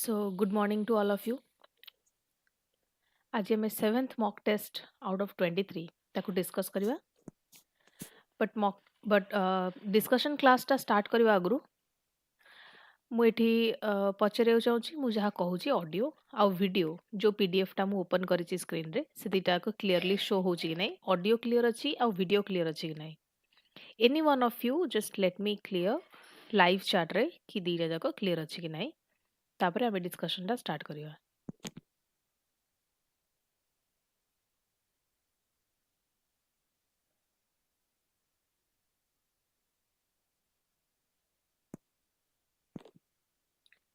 So, good morning to all of you. आज आम 7th mock test out of 23 ताकू discuss करवा but discussion क्लासटा start करवा आगु मुझे पचारे चाहूँगी मुझे जहाँ कहूँ ऑडियो आउ वीडियो जो पीडीएफटा मु ओपन करी स्क्रीन रे से दीटा क्लीयरली शो हो कि नहीं ऑडियो क्लीयर अच्छी आउ वीडियो क्लीयर अच्छी कि नहीं any one of you just let me clear live chat रे कि दीटा जाक क्लीयर अच्छी कि नहीं तापर आम डिस्कशनटा स्टार्ट करवा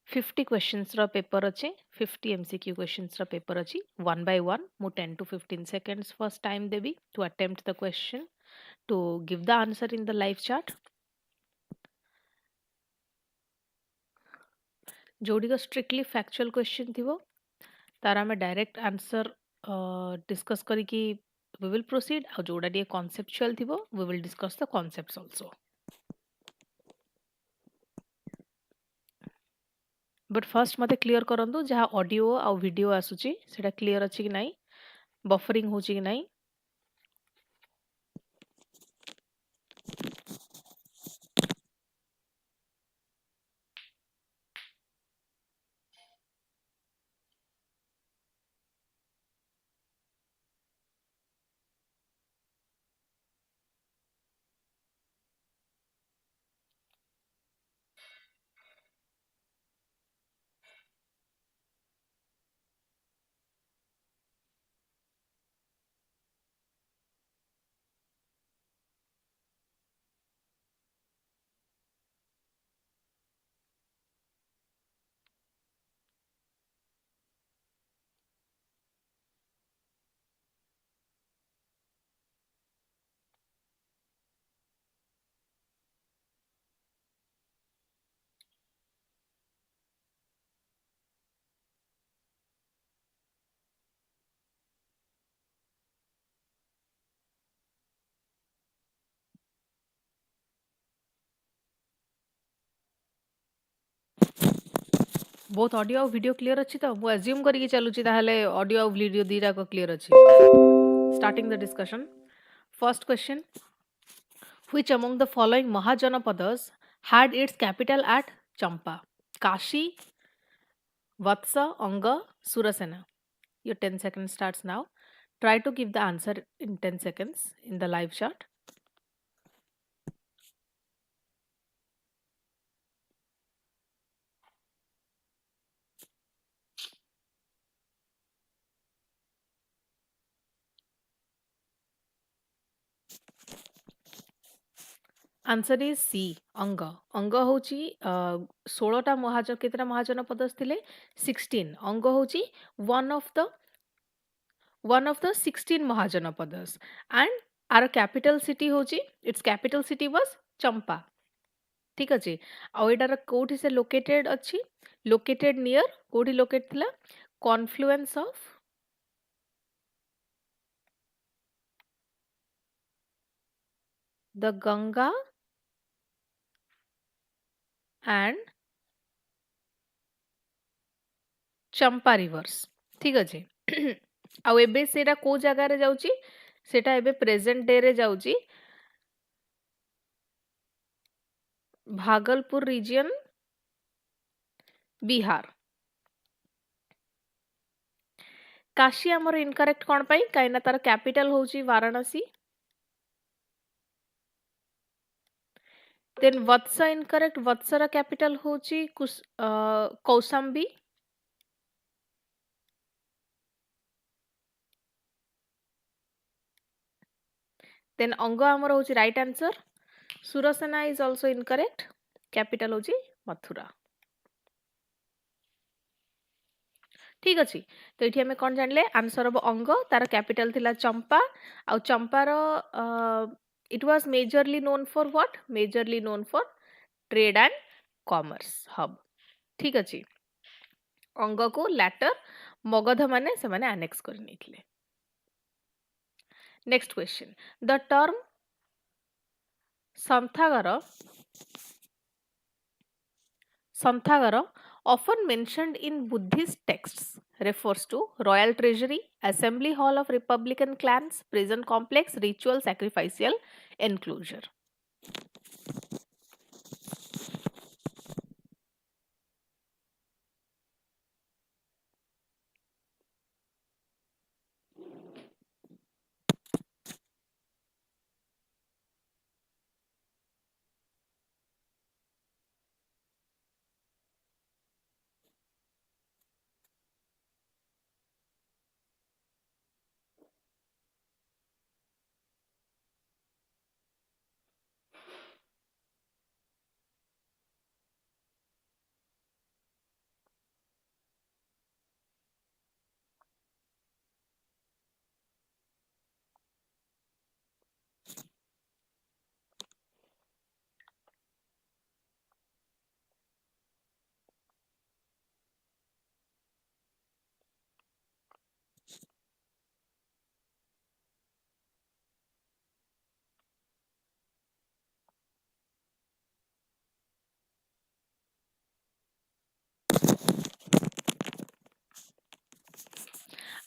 50 questions रा पेपर अच्छे 50 MCQ questions रा पेपर अच्छी one by one मु 10 to 15 seconds first time Devi to attempt the question to give the answer in the live chat जोड़ी का strictly factual question थीवो तारा में direct answer discuss करी कि we will proceed और जोड़ा दिए conceptual थीवो we will discuss the concepts also but first मते clear करंतु जहाँ ऑडियो आ वीडियो आसुची सेटा क्लियर अछि कि नाही बफरिंग होची कि नाही बोथ ऑडियो और वीडियो क्लियर अच्छी तो वो एज्यूम करी चलुची ताहले ऑडियो और वीडियो दीटा को क्लियर अच्छी starting the discussion first question which among the following mahajanapadas had its capital at Champa Kashi Vatsa Anga Surasena your 10 seconds starts now try to give the answer in 10 seconds in the live chat answer is C Anga Anga होची 16टा महाजन केतरा महाजन पदस थिले 16 अंग होची one of the 16 mahajanapadas and आर capital city होची its capital city was Champa ठीक अछि आ एटार कोठी से लोकेटेड अछि लोकेटेड नियर कोठी लोकेट थिला confluence of the Ganga and Champa rivers ठीक अच्छे आउ एबे सेटा को जगह रे जाउची सेटा एबे प्रेजेंट डे रे जाउची भागलपुर रीजन बिहार काशी आमर इनकरेक्ट कोन पई काइना तार कैपिटल होची वाराणसी देन वत्स इनकरेक्ट वत्सर कैपिटल होची कौशाम्बी देन अंग आमर होची right answer Surasena is also incorrect capital होची मथुरा ठीक अच्छी तो ये आम कौन जानले आंसर हम अंग तार कैपिटल थिला चंपा आ चंपार it was majorly known for what majorly known for trade and commerce hub ठीक अच्छी अंग को लैटर मगध माने से माने एनेक्स कर नेथिले next question the term santhagar often mentioned in Buddhist texts, refers to royal treasury, assembly hall of republican clans, prison complex, ritual sacrificial enclosure.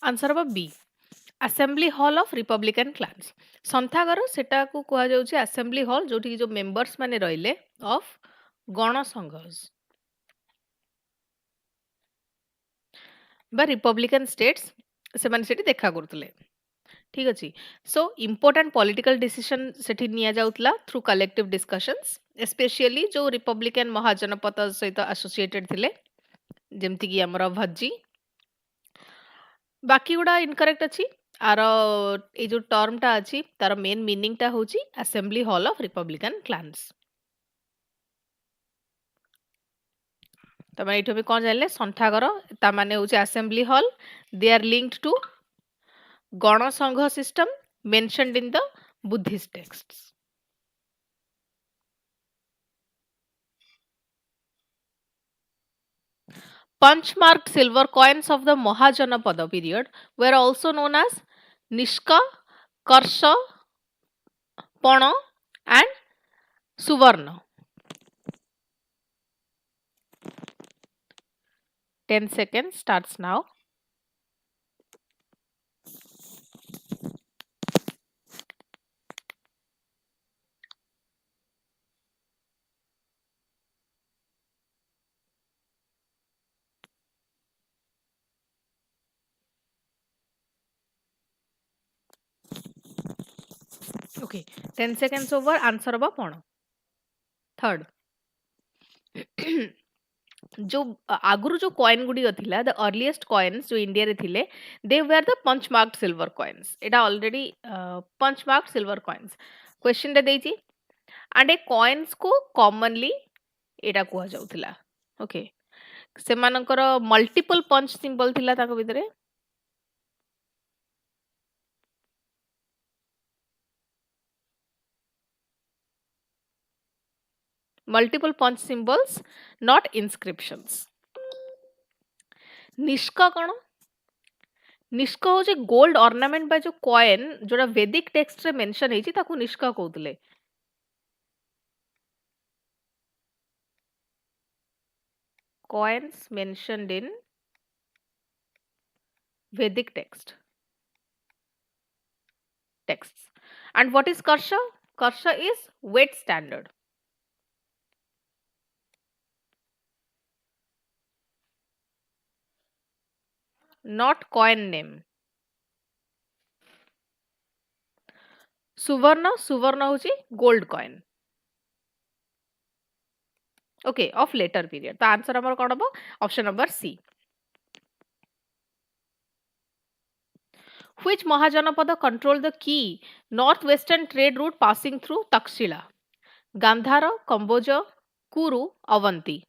Answer हम B assembly hall of republican clans santhagar सेटा को कहा जाउछि assembly hall जोठी जो members माने रहिले of गण संघस बा Republican states से माने सेठी देखा करतले ठीक अछि सो इंपोर्टेंट पॉलिटिकल डिसीजन सेठी निया जाउतला थ्रू कलेक्टिव डिस्कशंस स्पेशली जो रिपब्लिकन महाजनपद सहित एसोसिएटेड थिले जेमति कि हमर भज्जी बाकी गुड़ा इनकरेक्ट अछि आर ए जो टर्म टा अछि तार मेन मीनिंग टा होची assembly hall of republican clans तमे एठो भी कोन जानले संथागर ता माने होची assembly hall they are linked to gana sangha system mentioned in the Buddhist texts punch marked silver coins of the Mahajanapada period were also known as Nishka, Karsha, Pana and Suvarna. 10 seconds starts now. Okay, 10 seconds over. Answer about Pana. Third. जो आगुरु जो coin गुडी थिला the earliest coins जो India रे थिले they were the punch marked silver coins एटा already punch marked silver coins question रे देछि एंड ए कॉइन्स को कॉमनली एटा कुआ जाउथिला ओके सेमानकर मल्टीपल पंच सिंबल थिला ताको भितरे multiple punch symbols not inscriptions Nishka कौन निष्का होचे गोल्ड ऑर्नामेंट बाय जो कॉइन जोड़ा वैदिक टेक्स्ट रे मेंशन हेची ताकू Nishka कहउतले coins mentioned in Vedic texts. And what is Karsha? Karsha is weight standard. Not coin name. Suvarna hochi gold coin. Okay, of later period. The answer amar kon hobo? Option number C. Which Mahajanapada controlled the key northwestern trade route passing through Takshila? Gandhara, Kamboja, Kuru, Avanti.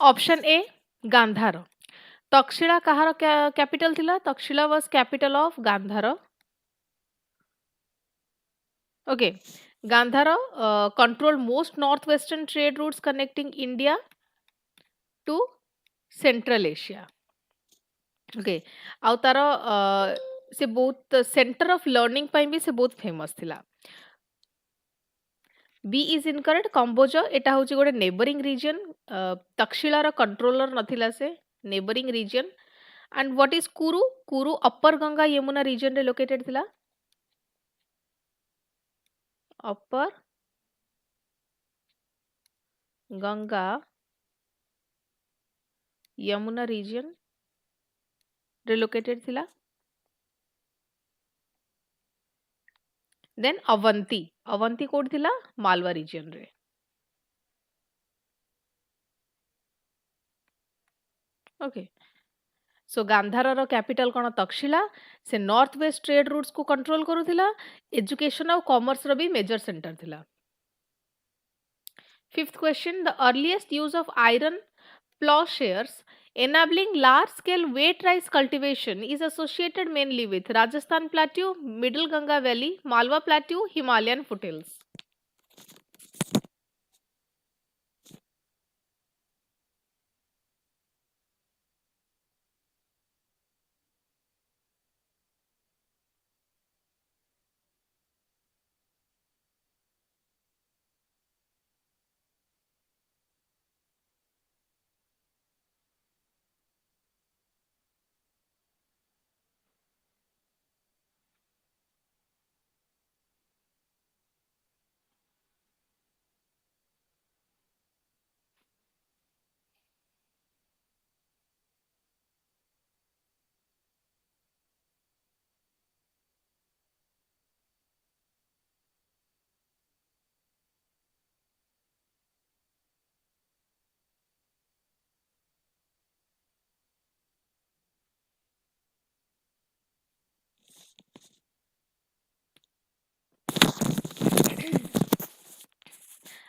Option A Gandhara Takshashila कहार capital थिला Takshashila was capital of Gandhara okay Gandhara control most north western trade routes connecting India to central Asia okay आउ तार से बहुत centre of learning पाई भी से बहुत famous थिला बी इज इनकरेक्ट कंबोज एटा होची गोटे नेबरिंग रीजन तक्षशिलार कंट्रोलर नथिला से neighbouring region and what is Kuru Kuru upper Ganga Yamuna region रे लोकेटेड थिला अपर गंगा यमुना रीजन रे लोकेटेड थिला देन अवंती अवंती कोड थिला मालवा रीजन रे ओके सो गांधार कैपिटल कौन तक्षशिला से नॉर्थ वेस्ट ट्रेड रूट्स को कंट्रोल करूथिला एजुकेशन और कॉमर्स रो भी मेजर सेंटर थिला fifth question the earliest use of iron plowshares enabling large scale wet rice cultivation is associated mainly with Rajasthan plateau, Middle Ganga valley, Malwa plateau, Himalayan foothills.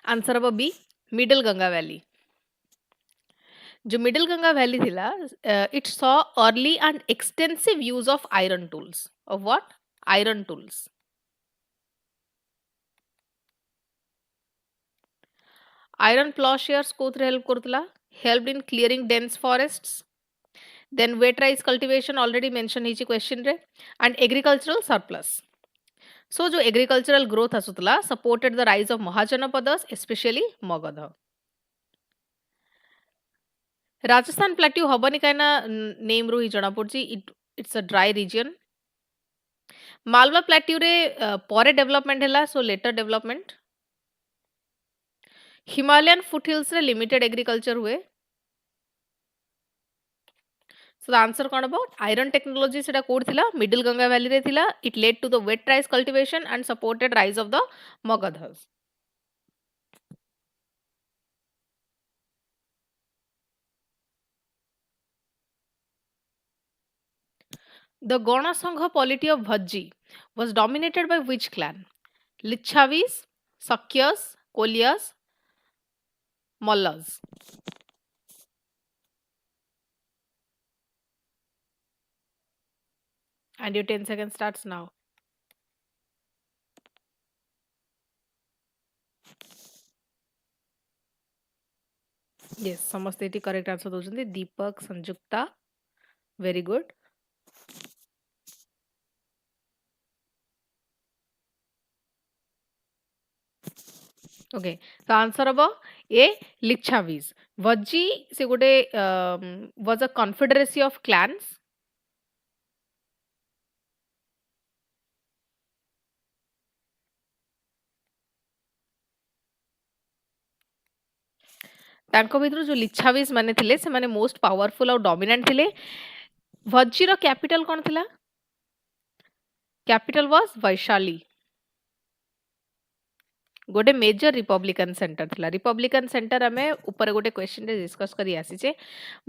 Answer अब B middle Ganga valley जो middle Ganga valley थिला it saw early and extensive use of iron tools of what iron tools iron ploughshares कोथरे help करतला helped in clearing dense forests then wet rice cultivation already mention हिची question रे and agricultural surplus so जो agricultural growth आसुतला supported the rise of mahajanapadas especially Magadha Rajasthan plateau हबनी काइना name रू ही जणा पड़ची it's a dry region Malwa plateau रे परे डेवलपमेंट हैला so later development Himalayan foothills रे लिमिटेड एग्रीकल्चर हुए सो द आंसर कौन अबाउट आयरन टेक्नोलॉजी सेटा कोड थिला मिडिल गंगा वैली रे थिला it led to the wet rice cultivation and supported rise of the Magadhas the गौण sangha polity of Vajji was dominated by which clan Licchavis Sakyas Koliyas Mallas and your 10 seconds starts now yes समस्ते eighty correct answer दोचंदी दीपक संयुक्ता very good okay तो answer हम ए लिच्छावीज वज्जी से गोटे was a confederacy of clans तांको भितर जो लिच्छावीज माने थिले से माने मोस्ट पावरफुल और डोमिनेंट थिले वज्जी रो कैपिटल कोन थिला कैपिटल वाज वैशाली गोटे मेजर रिपब्लिकन सेंटर थिला रिपब्लिकन सेंटर हमें ऊपर गोटे क्वेश्चन रे डिस्कस करी आसीचे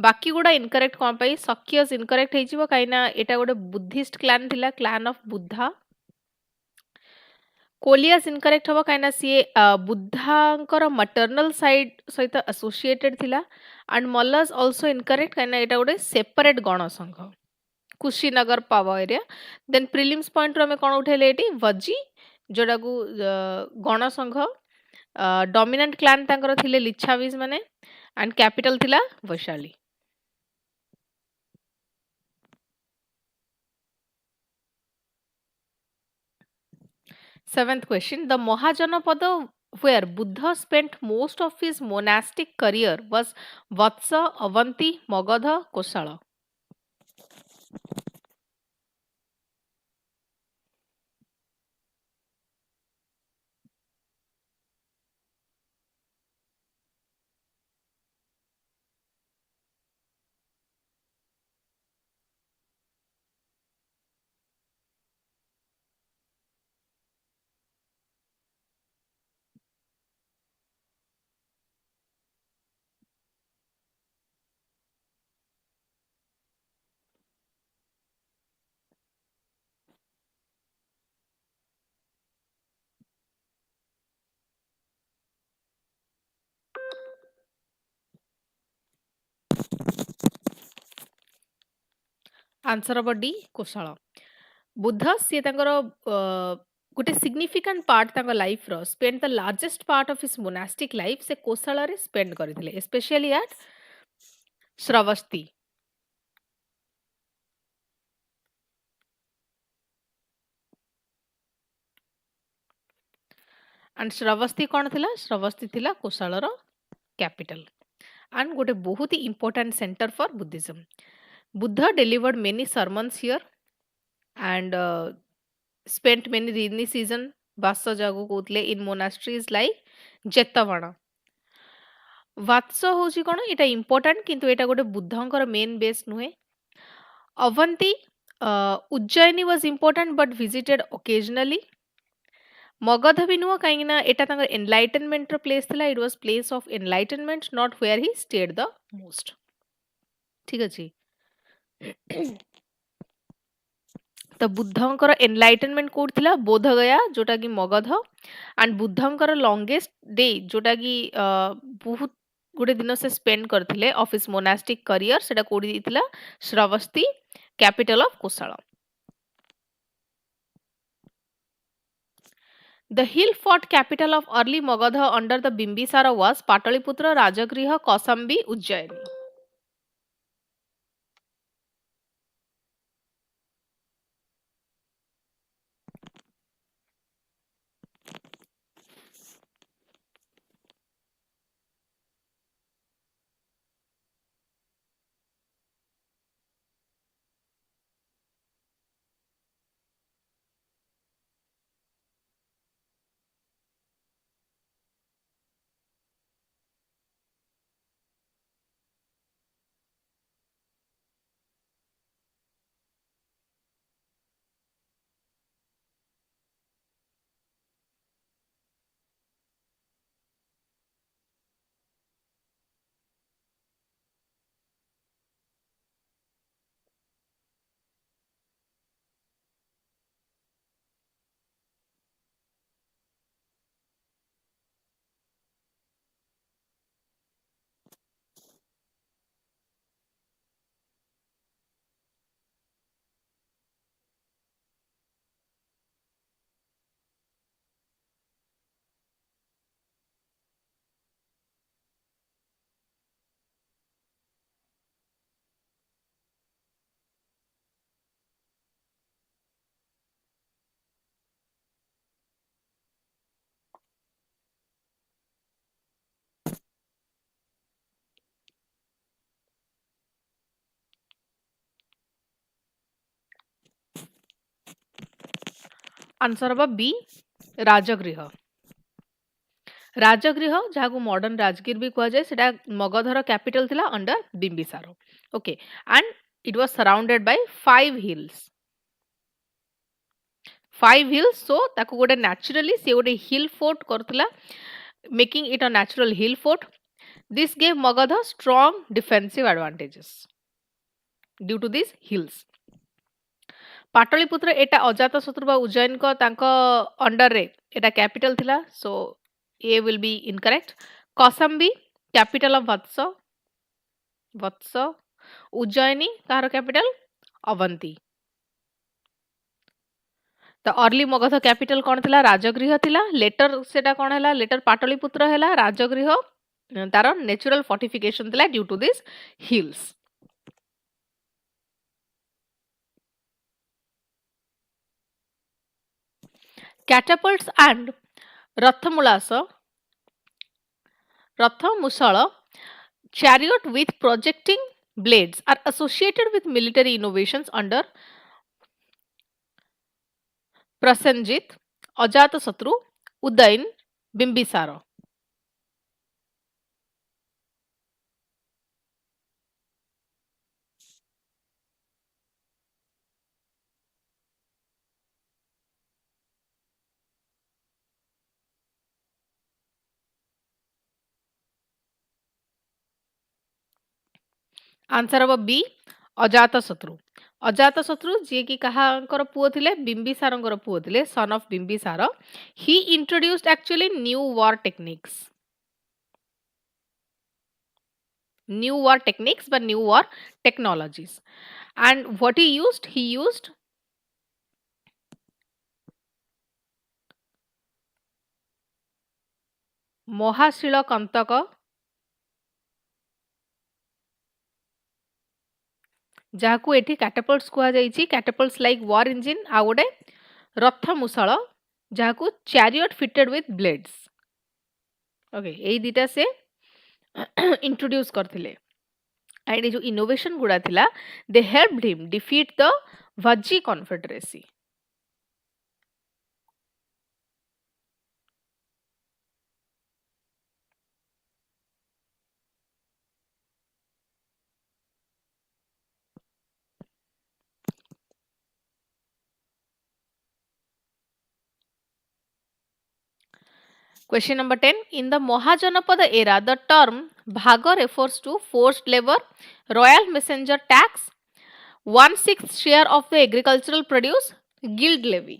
बाकी गुडा इनकरेक्ट कोन पई सक्यस इनकरेक्ट हे जिवो काइना एटा गोटे बुद्धिस्ट क्लान थिला clan of Buddha Koliyas incorrect हबो काइना सी बुद्धांकर मटर्नल साइड सहित एसोसिएटेड थिला एंड मलस आल्सो इनकरेक्ट काइना एटा गोटे सेपरेट गण संघ कुशीनगर पावर एरिया देन प्रिलिम्स पॉइंट रो हमें कोन उठेले एटी वजी जोडा को गण संघ डोमिनेंट क्लान तांकर थिले लिच्छावीज माने एंड कैपिटल थिला Vaishali. Seventh question. The Mahajanapada where Buddha spent most of his monastic career was Vatsa, Avanti, Magadha, Kosala. Answer about D, Kosala. Buddha ସିଏ ତାଙ୍କର ଗୋଟେ significant part ତାଙ୍କ ଲାଇଫ୍ ର spend the largest part of his monastic life ସେ କୋଶାଳରେ spend କରିଥିଲେ especially at ଶ୍ରବସ୍ତି. and ଶ୍ରବସ୍ତି କ'ଣ ଥିଲା? ଶ୍ରବସ୍ତି ଥିଲା କୋଶାଳର capital and ଗୋଟେ ବହୁତ ହି important center for Buddhism. Buddha delivered many sermons here and spent many rainy season ବାସ ଯାକୁ କହୁଥିଲେ in monasteries like ଯେତବଣ. ବାତ୍ସ ହଉଛି କ'ଣ? ଏଇଟା important କିନ୍ତୁ ଏଇଟା ଗୋଟେ ବୁଦ୍ଧଙ୍କର main base ନୁହେଁ. Avanti Ujjayini was important but visited occasionally. Magadha ବି ନୁହଁ କାହିଁକି ନା ଏଟା ତାଙ୍କର enlightenment ର place ଥିଲା. it was place of enlightenment not where he stayed the most. ଠିକ ଅଛି. ତ ବୁଦ୍ଧଙ୍କର ଏନଲାଇଟନମେଣ୍ଟ କୋଉଠି ଥିଲା? ବୋଧଗୟା ଯୋଉଟା କି ମଗଧ ଆଣ୍ଡ ବୁଦ୍ଧଙ୍କର ଲଙ୍ଗେଷ୍ଟ ଡେ ଯୋଉଟା କି ବହୁତ ଗୋଟେ ଦିନ ସେ ସ୍ପେଣ୍ଡ କରିଥିଲେ ଅଫ୍ ହିସ୍ ମୋନାଷ୍ଟିକ କରିୟର ସେଟା କୋଉଠି ଦେଇଥିଲା? Shravasti capital of Kosala. The hill fort capital of early Magadha under the Bimbisara was Pataliputra, Rajagriha, Kausambi, Ujjayini. Answer हम बी राजगृह. राजगृह जहाँ मॉडर्न राजगीर भी कह जाए सेटा मगधर कैपिटल थिला under Bimbisara. Okay and it was surrounded by 5 hills. 5 hills so ताको गोटे नेचुरली से गोटे हिल फोर्ट करथला making it a natural hill fort. This gave Magadha strong defensive advantages due to this hills. Pataliputra एटा अजातशत्रु बा उज्जैन को तांको अंडर रे এটা capital थिला, so A will be incorrect. Kausambi, capital of Vatsa. Ujjaini, କାହାର capital? Avanti. ତ अर्ली मगध कैपिटल कौन थिला? राजगृह थिला. लेटर सेटा कौन हैला? लेटर पाटलिपुत्र हैला. राजगृह तार नेचुरल फोर्टिफिकेशन थिला due to this hills. Catapults and Rathamulasa, Rathamusala, chariot with projecting blades are associated with military innovations under Prasenjit, Ajatasatru, Udain, Bimbisara. Answer हम बी अजातशत्रु. अजातशत्रु जी की कहांकर पुओ थिले? बिंबिसारंकर पुओ थिले, son of Bimbisara. He introduced actually new war techniques but new war technologies. And what he used Mahashilakantaka, जहाकू एठी कैटapults कुहा जाईची. Catapults like war engine. आ गोटे रथ मुसळ जहाकू chariot fitted with blades. Okay, एई दिटा से इंट्रोड्यूस करथिले. एंड ये जो इनोवेशन गुड़ा थिला, they helped him defeat the Vajji confederacy. Question number 10. In the Mahajanapada era, the term Bhaga refers to forced labor, royal messenger tax, 1/6 share of the agricultural produce, guild levy.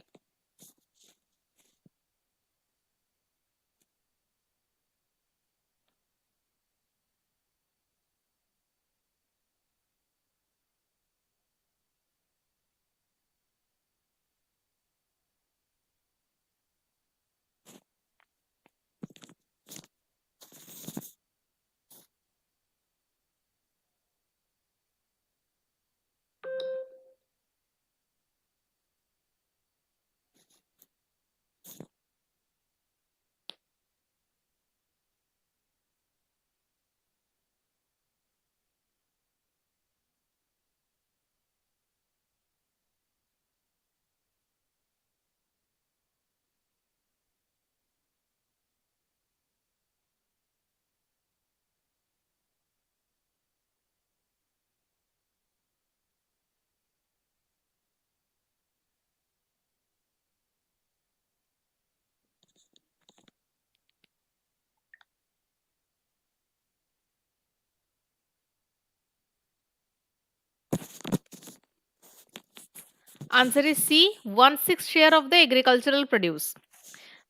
Answer is C, 1/6 share of the agricultural produce.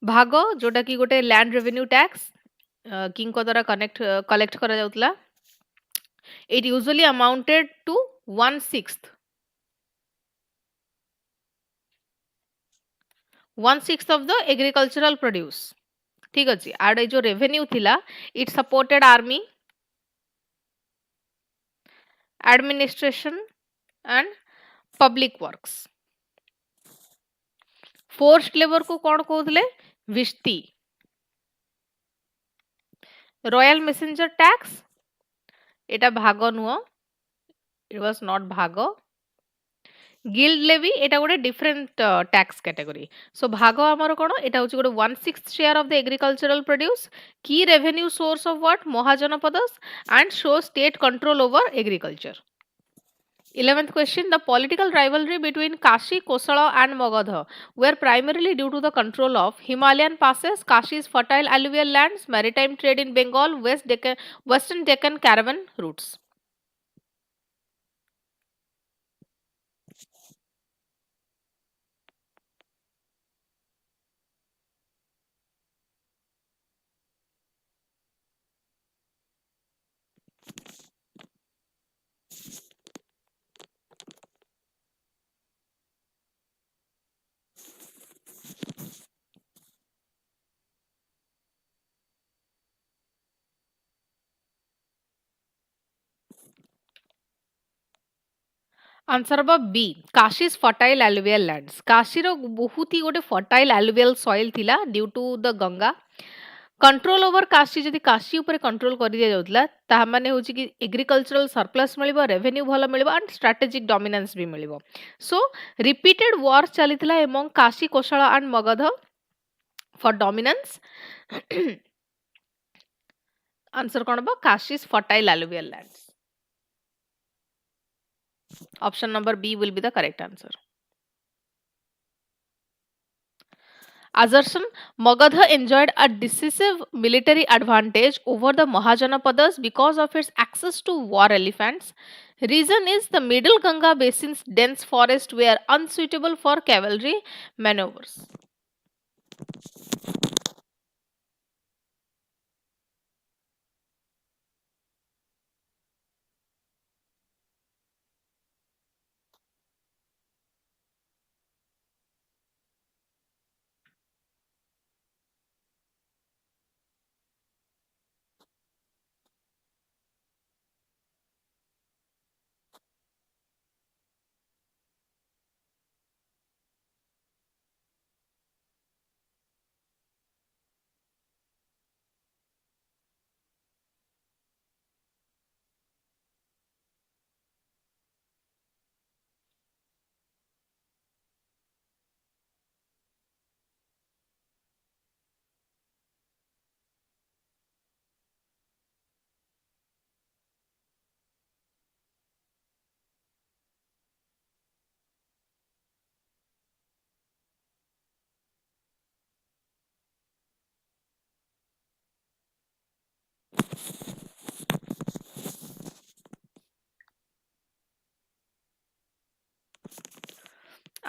भाग जोटा कि गोटे land revenue tax king द्वारा collect करा जाउतला. It usually amounted to 1/6 of the agricultural produce. ठीक अछि. आड़ जो रेवेन्यू थिला, it supported army, administration and public works. Forced labour को कौन कहते? विस्ती. रॉयल मेसेंजर टैक्स एटा भाग नुह, इट वाज नॉट भाग. गिल्ड लेवी एटा गोटे डिफरेंट टैक्स कैटेगरी. सो भाग आमर कौन? एटा होची गोटे 1/6 share of the agricultural produce, की revenue source of what? Mahajanapadas, and show state control over agriculture. 11th question. The political rivalry between Kashi, Kosala and Magadha were primarily due to the control of Himalayan passes, Kashi's fertile alluvial lands, maritime trade in Bengal, Western Deccan caravan routes. Answer हम B Kashi's fertile alluvial lands काशीर बहुत ही गोटे fertile alluvial soil थिला due to the Ganga control over Kashi जदि काशी ऊपर control कर दिया जाउतला ता माने होची कि एग्रीकल्चरल सरप्लस मिलिबो रेवेन्यू भलो मिलिबो एंड स्ट्रेटेजिक डोमिनेंस भी मिलिबो सो रिपीटेड वॉर चलीथिला among Kashi Kosala and Magadha for dominance answer कोन बा Kashi's fertile alluvial lands option number B will be the correct answer. Assertion Magadha enjoyed a decisive military advantage over the Mahajanapadas because of its access to war elephants. Reason is the middle Ganga basin's dense forests were unsuitable for cavalry maneuvers.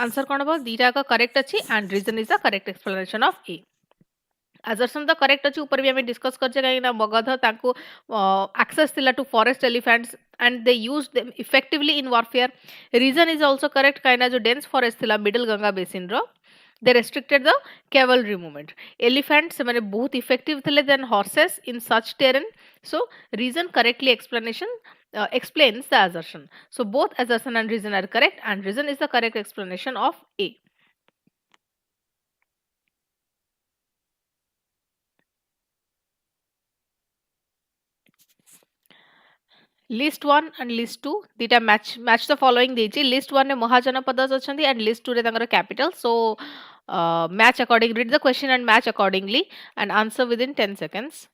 Answer कौन बा दीटा का correct अच्छी and reason is the correct explanation of A. Assertion the correct अच्छी ऊपर भी हमें discuss कर कहीं ना मगध ताको access थिला to forest elephants and they used them effectively in warfare. Reason is also correct कहीं ना जो dense forest थिला middle Ganga basin row they restricted the cavalry movement. Elephants से मैंने बहुत effective थिले than horses in such terrain. So reason correctly explanation explains the assertion. So both assertion and reason are correct and reason is the correct explanation of A. List 1 and list 2 dita match the following deji list 1 re Mahajanapadas achandi and list 2 re tangara capital so match according read the question and match accordingly and answer within 10 seconds.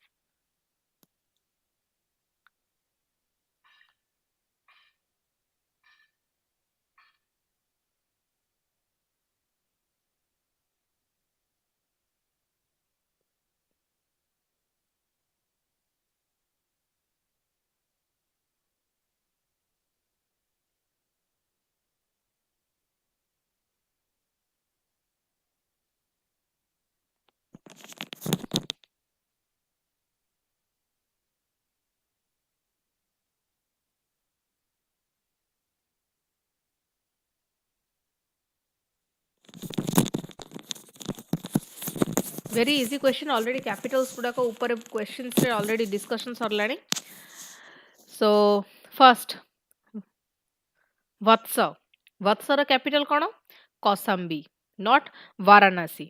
Very easy question already capitals गुड़ाक ऊपर questions रे already discussion सरलाणी. So first Vatsa Vatsa रा capital कौन Kausambi not Varanasi.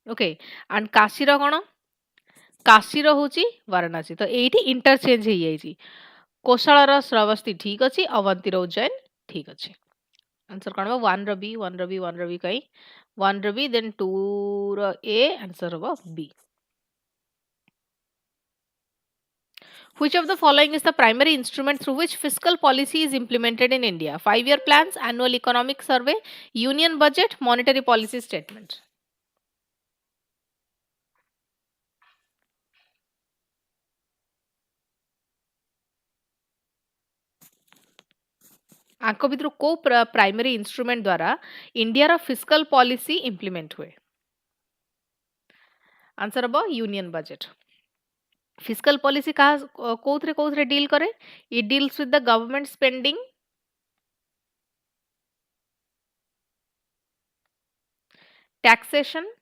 Okay and Kashi रा कौन काशी रोची वाराणसी तो ये interchange हो जाइए कोशाल श्रावस्ती ठीक अच्छे अवंती उज्जैन ठीक अच्छे आंसर कौन वन रवि वन रवि वन रवि कहीं वन रवि देन टू ए आंसर हम B. Which of the following is the primary instrument through which fiscal policy is implemented in India? 5-year plans, annual economic survey, union budget, monetary policy statement. आंक भितर को primary instrument द्वारा India रा fiscal policy implement हुए answer हम union budget. Fiscal policy कहा कोथरे deal करे it deals with the government spending taxation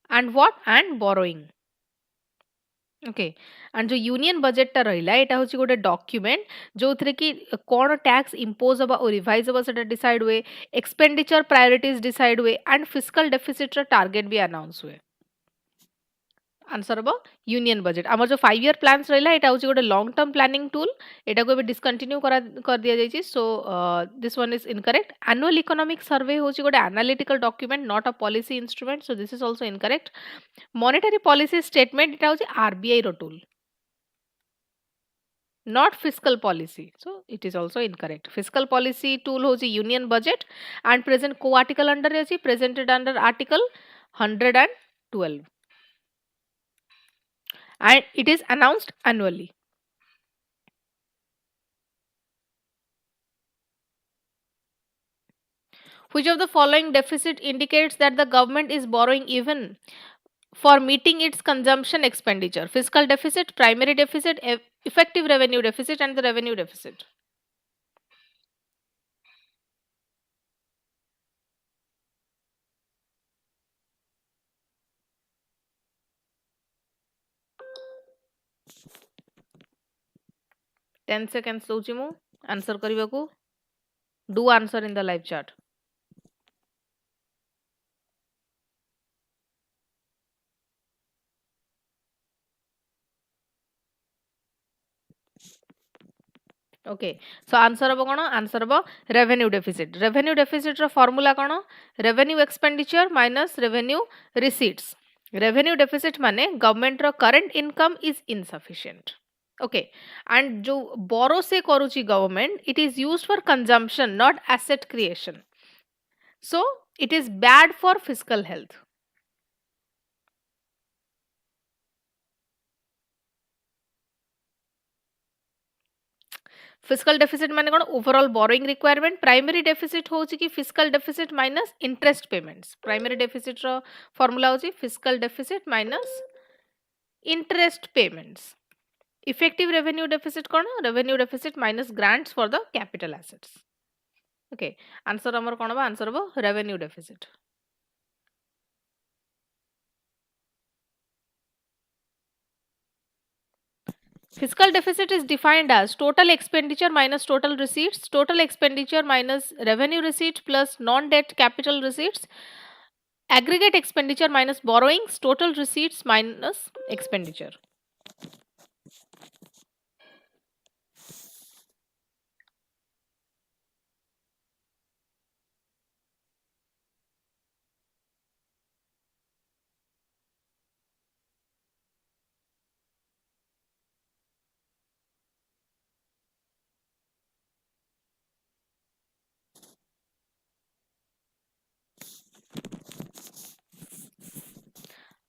and what and borrowing. Okay and जो यूनियन बजेट टा रहिला एटा होची गोटे डॉक्यूमेंट जो थरे कि कोन टैक्स इंपोज हबा और रिवाइज हबा सेटा डिसाइड हुए एक्सपेंडिचर प्रायोरिटीज डिसाइड हुए एंड फिस्कल डेफिसिट रा टारगेट भी अनाउंस हुए आंसर हम यूनियन बजेट आम जो 5 ईयर प्लान्स रहा है गोटे लॉन्ग टर्म प्लानिंग टूल एटा को डिसकंटिन्यू कर दिया जाइए so this one is incorrect annual economic survey होची गोटे analytical document not a policy instrument so this is also incorrect monetary policy statement एटा होची आरबीआई रो tool not fiscal policy so it is also incorrect fiscal policy tool hoji union budget and present co article under hoji presented under article 112 and it is announced annually. Which of the following deficit indicates that the government is borrowing even for meeting its consumption expenditure? Fiscal deficit, primary deficit, effective revenue deficit, and the revenue deficit. Ten seconds ଦଉଛି ମୁଁ answer କରିବାକୁ. Do answer in the live chat. Okay so answer हम कौन answer हम revenue deficit revenue deficit रो formula कौन revenue expenditure minus revenue receipts revenue deficit माने government रो current income is insufficient okay and जो बोरो से करूची government it is used for consumption not asset creation so it is bad for fiscal health fiscal deficit माने कोन overall borrowing requirement primary deficit होची कि fiscal deficit minus interest payments primary deficit रो formula होची fiscal deficit minus interest payments effective revenue deficit cone revenue deficit minus grants for the capital assets okay answer हमर कोन बा answer बो revenue deficit Fiscal deficit is defined as total expenditure minus total receipts, total expenditure minus revenue receipts plus non-debt capital receipts, aggregate expenditure minus borrowings, total receipts minus expenditure.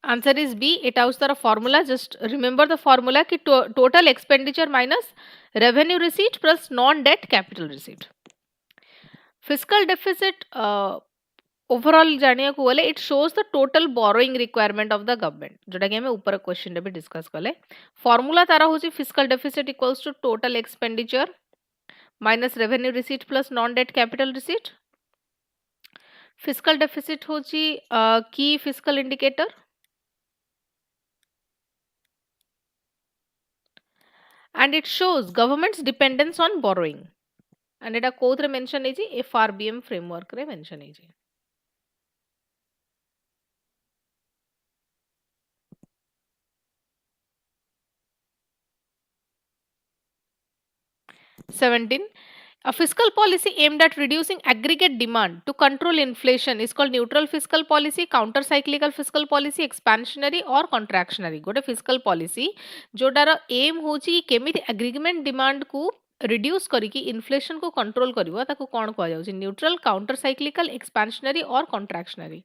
Answer is B. It has the formula. Just remember the formula कि total expenditure minus revenue receipt plus non-debt capital receipt. Fiscal deficit overall जानिया को बोले it shows the total borrowing requirement of the government. जोटा कि हमें ऊपर question भी discuss कले. फॉर्मूला तारा होची fiscal deficit equals to total expenditure minus revenue receipt plus non-debt capital receipt. Fiscal deficit होची key fiscal indicator. And it shows government's dependence on borrowing and এটা কোথরে mention ହେଇଛି FRBM framework ରେ mention ହେଇଛି 17 a fiscal policy aimed at reducing aggregate demand to control inflation is called neutral fiscal policy counter cyclical fiscal policy expansionary or contractionary गोटे fiscal policy जोटार M होची केमिति aggregate demand को reduce करिकी inflation को control करिवो ताको कोन कहै जाउची neutral counter cyclical expansionary और कॉन्ट्रैक्शनरी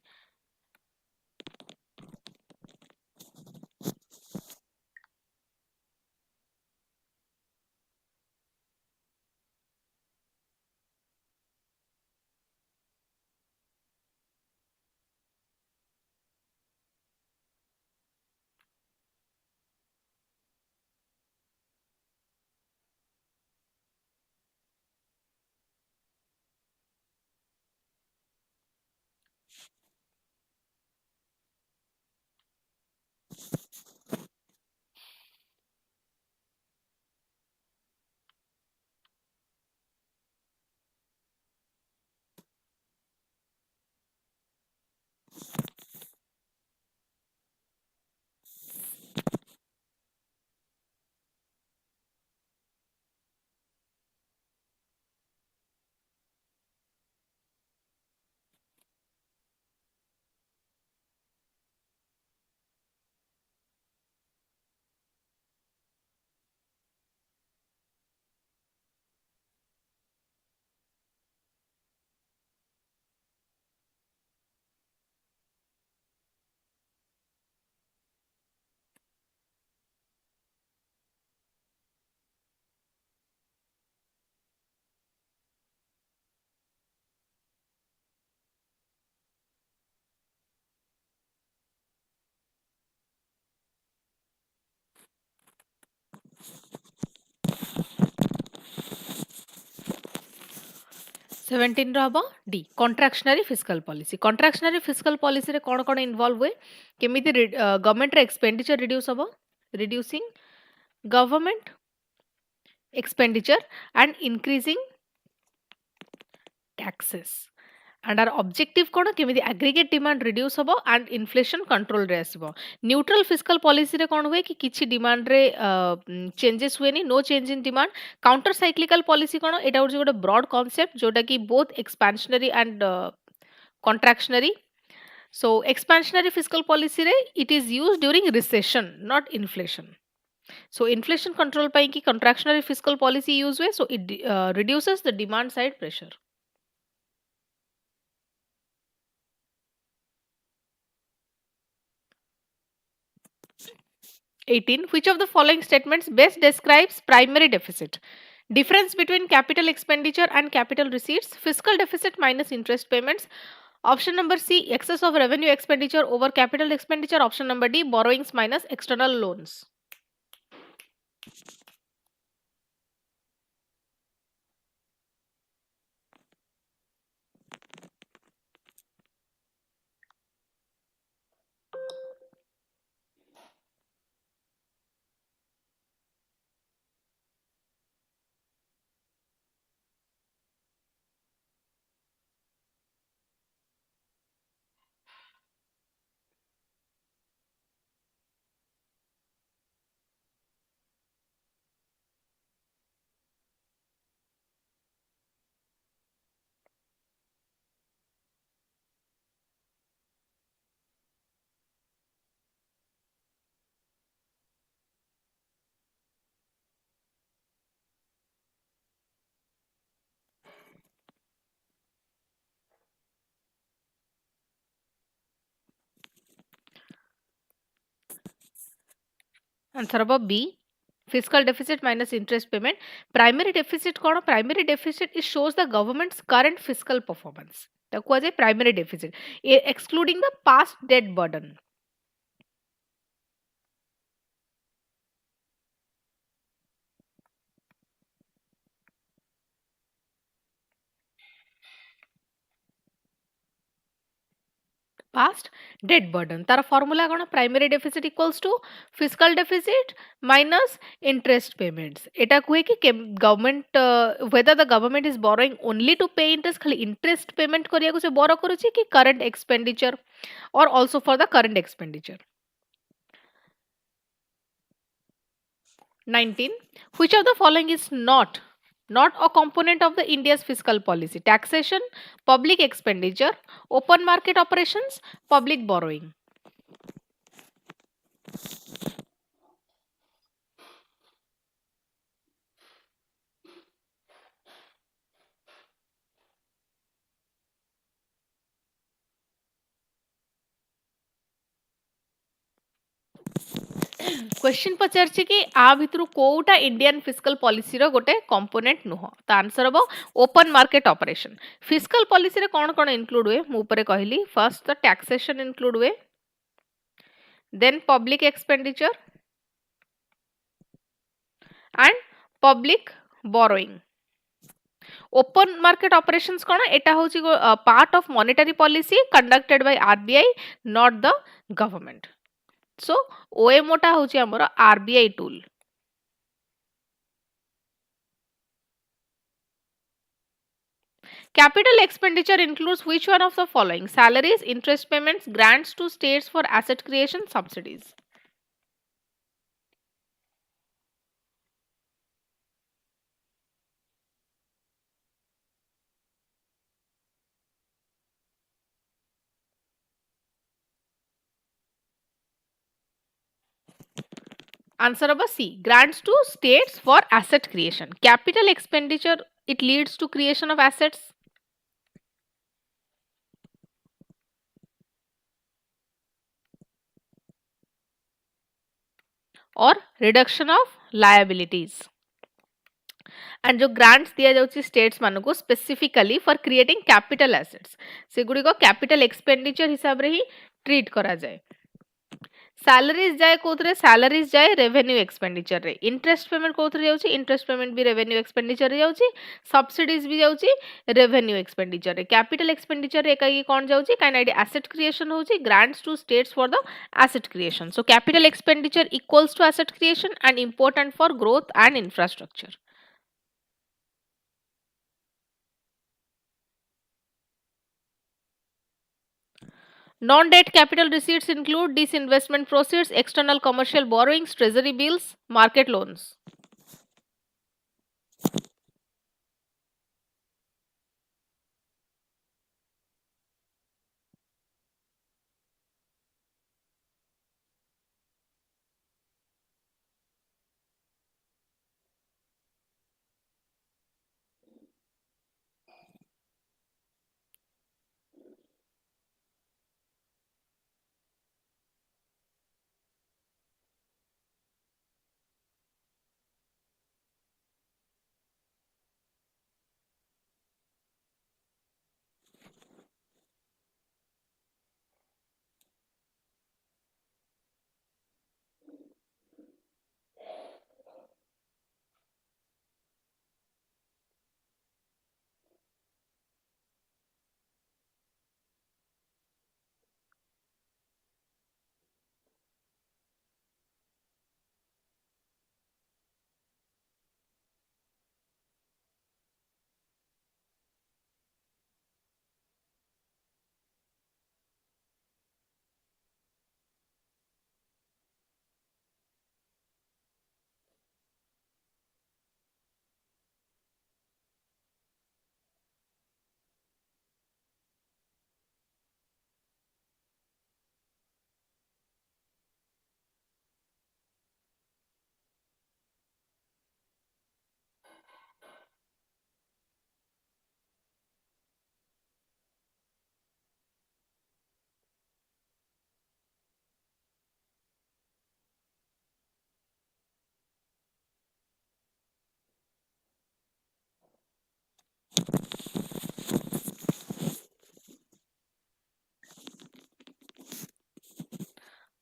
17 रो हबो D contractionary fiscal policy. Contractionary fiscal policy रे कोन कोन इन्वॉल्व हुए केमिति गवर्नमेंट रे एक्सपेंडिचर रिड्यूस हबो reducing government expenditure and increasing taxes and our objective कोन केमिति aggregate demand reduce हबो and inflation control रे आसीबो। न्यूट्रल फिस्कल पॉलिसी रे कोन हुए कि किछि डिमांड रे चेंजेस हुए नी no change in demand. Counter cyclical policy कोन एटा होछि गोटे ब्रॉड कांसेप्ट जोटा कि both expansionary and contractionary। so expansionary fiscal policy रे it is used during recession not inflation। so inflation control pai ki contractionary fiscal policy use हुए so it reduces the demand side pressure। 18 which of the following statements best describes primary deficit? Difference between capital expenditure and capital receipts, fiscal deficit minus interest payments, option number C excess of revenue expenditure over capital expenditure, option number D borrowings minus external loans। Answer अब B fiscal deficit minus interest payment। primary deficit कौन primary deficit it shows the government's current fiscal performance ताको आज primary deficit excluding the past debt burden। past debt burden तार formula कौन primary deficit equals to fiscal deficit minus interest payments। एटा कुए कि government whether the government is borrowing only to pay interest खाली interest payment करिया को से borrow करूची कि current expenditure or also for the current expenditure। 19 which of the following is not a component of the India's fiscal policy? Taxation, public expenditure, open market operations, public borrowing। Question पचारछि कि आ भितरु कोउटा Indian fiscal policy रो गोटे component नुह त answer हबो open market operation. Fiscal policy रे कोन कोन इंक्लूड हुए मु ऊपर कहली फर्स्ट द टैक्सेशन इंक्लूड हुए then public expenditure and public borrowing. Open market operations कोन एटा होची part of monetary policy conducted by RBI not the government. So OMO टा होची हमर RBI tool। Capital expenditure includes which one of the following? Salaries, interest payments, grants to states for asset creation, subsidies। Answer number C grants to states for asset creation। Capital expenditure it leads to creation of assets or reduction of liabilities। and जो grants दिया जाउची states मानको को specifically for creating capital assets से गुडी को capital expenditure हिसाब रे ही treat करा जाए। salaries जाए कोथरे salaries जाए revenue expenditure रे interest payment कोथरे जाउची interest payment भी revenue expenditure रे जाउची subsidies भी जाउची revenue expenditure रे capital expenditure रे एकाकी कोन जाउची काइन आईडी asset creation होउची grants to states for the asset creation so capital expenditure equals to asset creation and important for growth and infrastructure. Non-debt capital receipts include disinvestment proceeds, external commercial borrowings, treasury bills, market loans.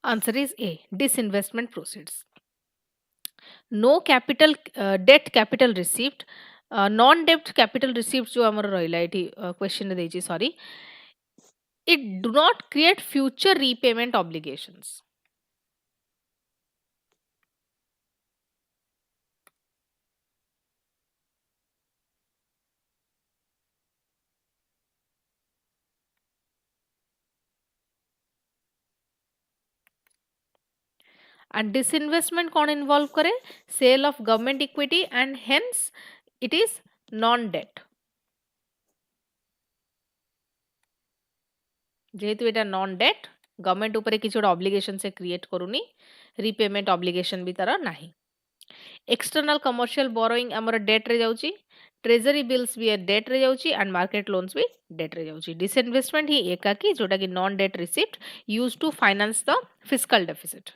Answer is A. Disinvestment proceeds. No capital debt capital received. Non-debt capital receipts जो ଆମର ରହିଲା ଏଠି question ରେ ଦେଇଛି sorry. It do not create future repayment obligations. And disinvestment कौन involve करे sale of government equity and hence it is non-debt. जेहेतु एटा non-debt government ऊपर किसी गोटे obligation से create करूनी repayment obligation भी तार नाही. External commercial borrowing ଆମର debt रे जाउची ट्रेजरी बिल्स भी डेट रे जाउची एंड मार्केट लोन्स भी डेट रे जाउची. डिसइन्वेस्टमेंट ही एकाकी जोटा कि non debt receipt use to finance the fiscal deficit.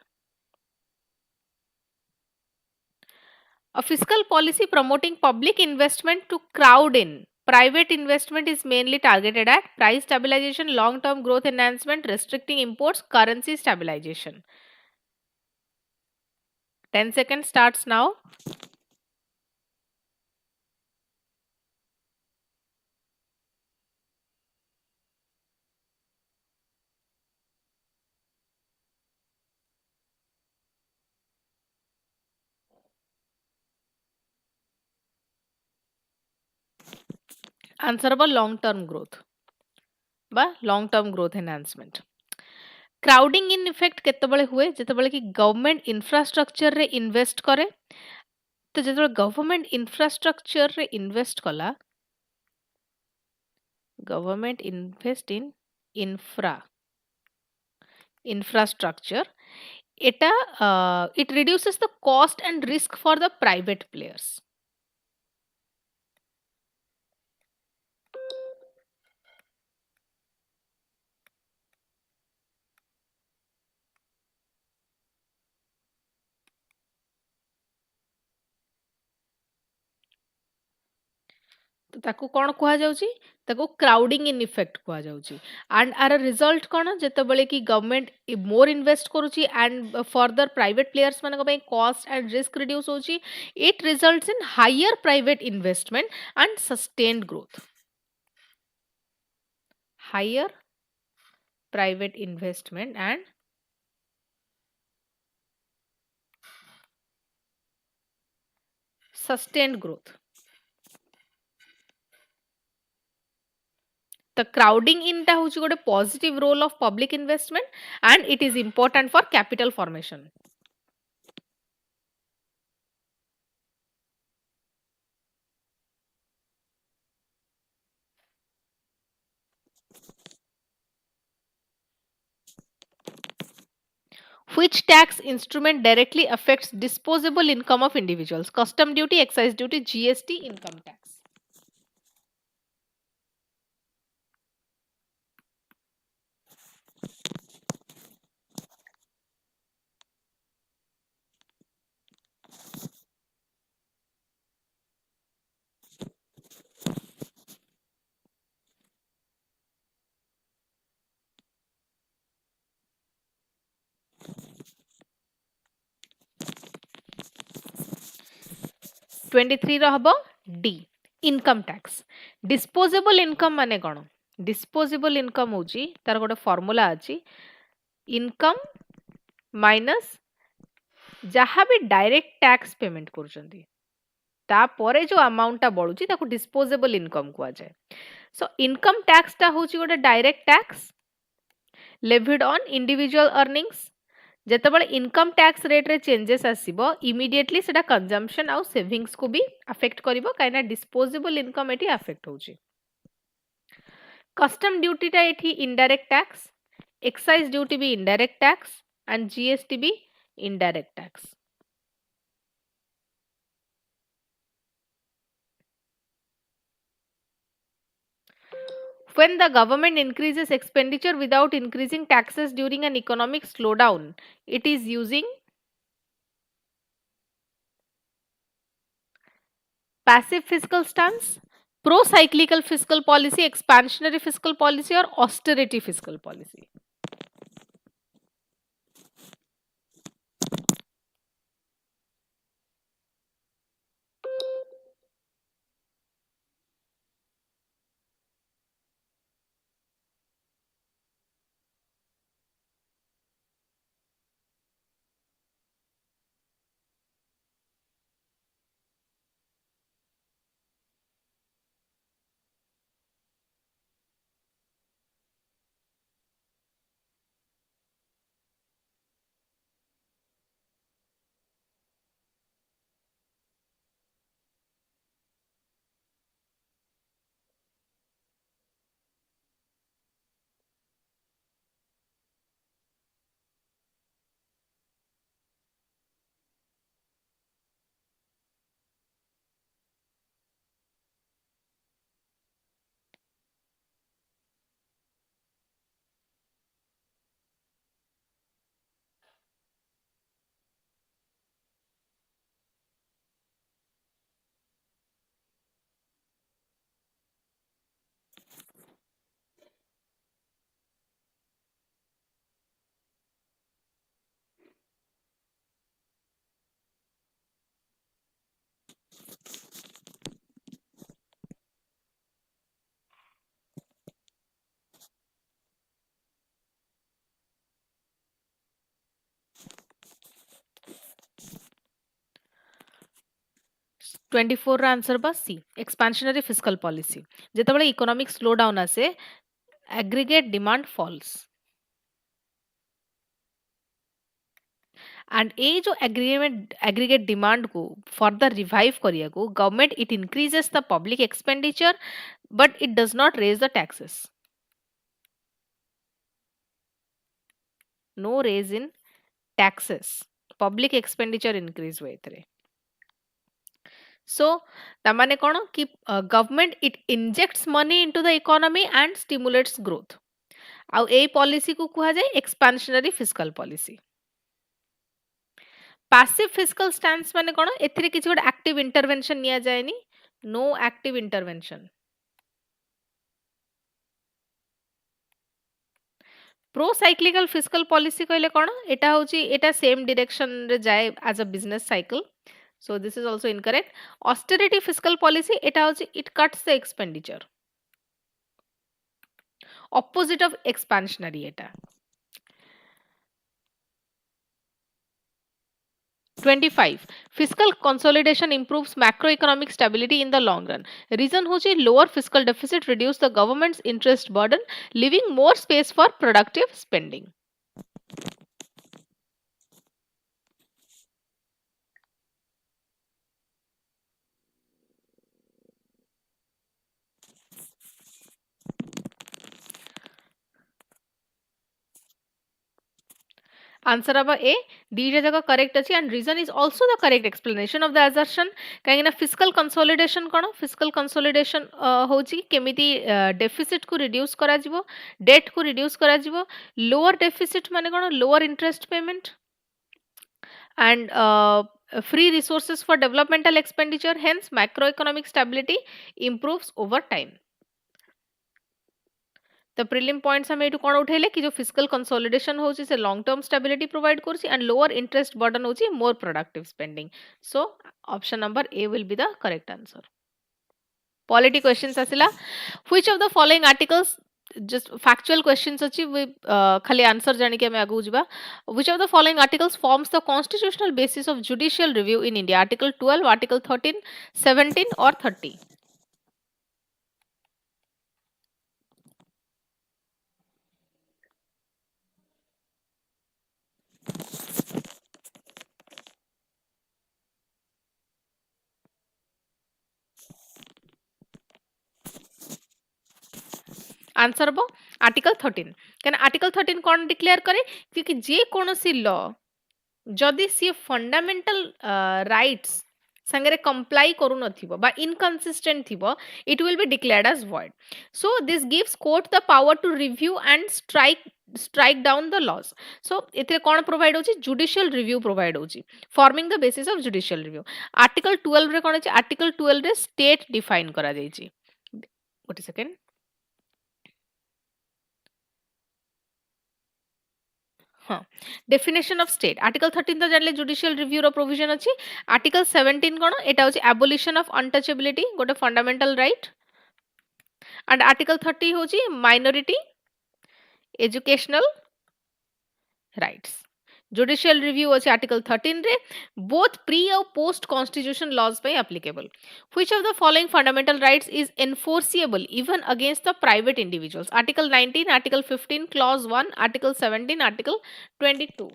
A fiscal policy promoting public investment to crowd in. Private investment is mainly targeted at price stabilization, long-term growth enhancement, restricting imports, currency stabilization. 10 seconds starts now. Answerable long-term growth. बा long term growth enhancement. Crowding in effect केतेबेले हुए जेतेबेले कि government infrastructure रे invest करे. तो जेतेबेले government infrastructure रे इन्वेस्ट कला government invest in infrastructure eta it reduces the cost and risk for the private players. तो ताकू कौन कुहा जाउची ताकू क्राउडिंग इन इफेक्ट कुहा जाउची एंड आर रिजल्ट कौन जेतेबेले कि गवर्नमेंट मोर इन्वेस्ट करूची एंड फर्दर प्राइवेट प्लेयर्स मानक पई कॉस्ट एंड रिस्क रिड्यूस होची it results in higher private investment and sustained growth higher private investment and sustained growth. The crowding in ta hochi gote positive role of public investment and it is important for capital formation. Which tax instrument directly affects disposable income of individuals? Custom duty, excise duty, GST, income tax. Twenty हम D income tax disposable income माने कौन disposable income हूँ तार गोटे formula अच्छी income minus जहाँ भी direct tax payment कर तापरे जो अमाउंट बढ़ुची ताको डिस्पोजेबल इनकम कुआ जाए सो इनकम टैक्स टा होची गोटे direct tax levied on individual earnings जेतेबेले इनकम टैक्स रेट रे चेंजेस आसीबो इमीडिएटली सेटा कंजम्पशन आउ सेविंग्स को भी अफेक्ट करिवो काइना डिस्पोजेबल इनकम एटी अफेक्ट होची कस्टम ड्यूटी टा एठी इनडायरेक्ट टैक्स एक्साइज ड्यूटी भी इनडायरेक्ट टैक्स एंड जीएसटी भी indirect tax when the government increases expenditure without increasing taxes during an economic slowdown it is using passive fiscal stance pro-cyclical fiscal policy expansionary fiscal policy or austerity fiscal policy 24 answer बा सी expansionary fiscal policy जेतेबेले economic slow down आसे aggregate demand falls and ए जो aggregate demand को further revive करिया को government it increases the public expenditure but it does not raise the taxes no raise in taxes public expenditure increase हुए एथरे सो तामाने कोन कि government it injects money into the economy and stimulates growth आउ ए पॉलिसी को कुहा जाय expansionary fiscal policy passive fiscal stance माने कोन एथिरे किछि गोटे एक्टिव इंटरवेंशन निया जायनी no active intervention. Pro cyclical fiscal policy कहले कौन एटा होची एटा सेम डायरेक्शन रे जाए as a business cycle so this is also incorrect austerity fiscal policy एटा होची it cuts the expenditure opposite of expansionary एटा 25 fiscal consolidation improves macroeconomic stability in the long run reason hochi lower fiscal deficit reduce the government's interest burden leaving more space for productive spending. Answer अब A D जगह correct अच्छी and reason is also the correct explanation of the assertion कहीं ना fiscal consolidation कौन fiscal consolidation होची केमिति deficit को reduce करा जिवो डेट को रिड्यूस करा जिवो लोअर डेफिसिट माने कौन lower interest payment and free resources for developmental expenditure hence macroeconomic stability improves over time. The prelim points हम एटू कोन उठेले कि जो फिस्कल कंसोलिडेशन होची से लॉन्ग टर्म स्टेबिलिटी प्रोवाइड करची एंड लोअर इंटरेस्ट बर्डन होची more productive spending so option number A will be the correct answer. Polity questions आसिला which of the following articles just factual questions अछि खाली answer जानि के हम आगु जिबा which of the following articles forms the constitutional basis of judicial review in India article 12 article 13 17 or 30. Answer हम article 13 क्या आर्टिकल 13 कौन डिक्लेयर करे क्योंकि जे कौन सी लॉ जदि सी फंडामेंटल राइट्स संगे कंप्लाई करू नथिबो बा इनकंसिस्टेंट थिबो it will be declared as void so this gives court the power to review and strike down the laws so एथे कोन प्रोवाइड होची जुडिशियल रिव्यू प्रोवाइड होची forming the basis of judicial review article 12 रे कोन अछि article 12 रे state define करा जायछि गोटे second हाँ definition of state article 13 तो जानले जुडिशियल रिव्यू रो प्रोविजन अछि आर्टिकल 17 कोन एटा होछि एबोलिशन ऑफ अनटचेबिलिटी गोटे फंडामेंटल राइट एंड आर्टिकल 30 होछि minority educational rights judicial review अछि आर्टिकल 13 रे बोथ प्री और पोस्ट कॉन्स्टिट्यूशन लॉज पे applicable which of the following fundamental rights is enforceable even against the private individuals article 19 article 15 clause 1 article 17 article 22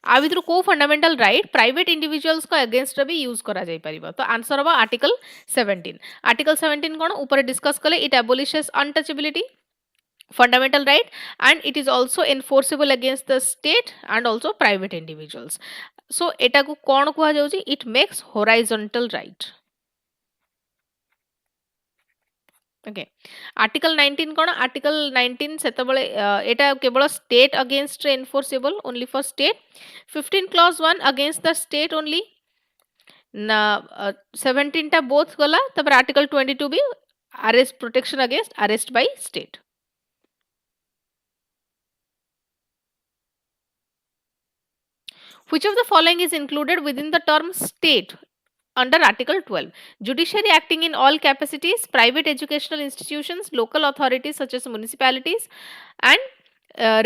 आ भितर को fundamental right private individuals को against भी use करा जाय परिबा तो आंसर होबा आर्टिकल 17 कोन ऊपर डिस्कस कले it abolishes untouchability fundamental right and it is also enforceable against the state and also private individuals so eta को कोन कुआ जाउची it makes horizontal right okay article 19 cone article 19 सेतबळे एटा केवल state against enforceable only for state 15 clause 1 against the state only ना 17 टा both गला तब article 22 भी arrest protection against arrest by state. Which of the following is included within the term state under Article 12? Judiciary acting in all capacities, private educational institutions, local authorities such as municipalities and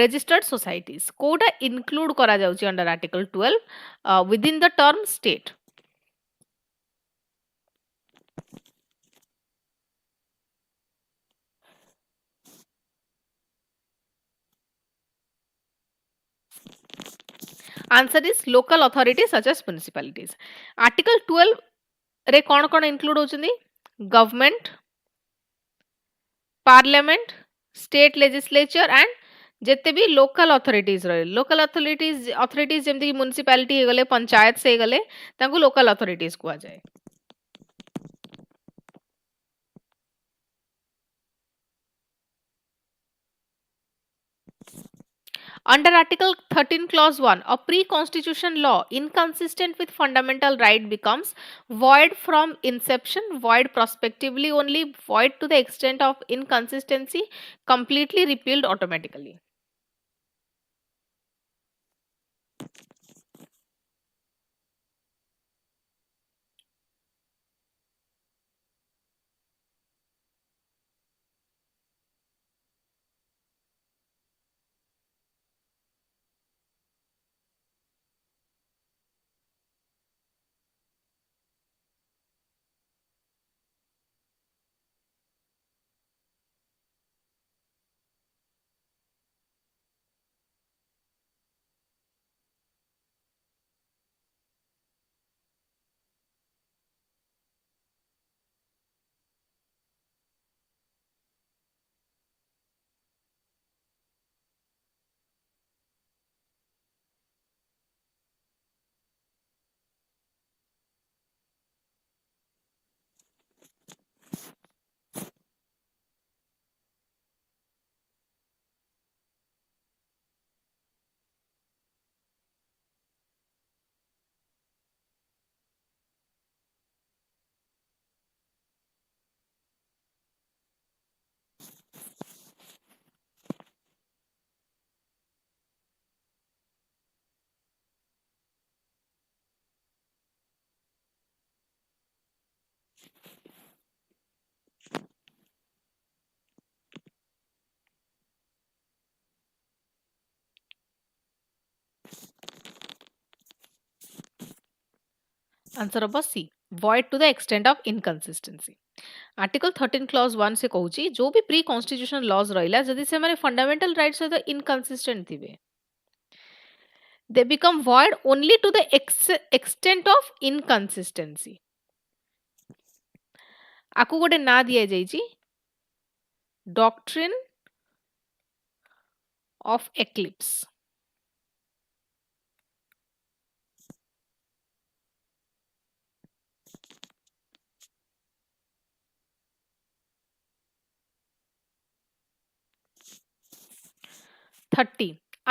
registered societies. Koda include kara jauchi under Article 12 within the term state. Answer is local authorities such as municipalities. Article 12 रे कौन कौन include होचंदी government, parliament, state legislature and जेते भी local authorities रहे local authorities जेमति कि municipality हे गले पंचायत से हे गले तांको local authorities कुआ जाए. Under Article 13 Clause 1, a pre-constitution law inconsistent with fundamental right becomes void from inception, void prospectively only, void to the extent of inconsistency, completely repealed automatically. Answer हम सी, void to the extent of inconsistency. Article 13 clause 1 से कहूची जो भी pre constitution laws रहिला जदि से माने fundamental right सहित inconsistent थिबे, they become void only to the extent of inconsistency. आकु गोटे ना दिया जाइची doctrine of eclipse.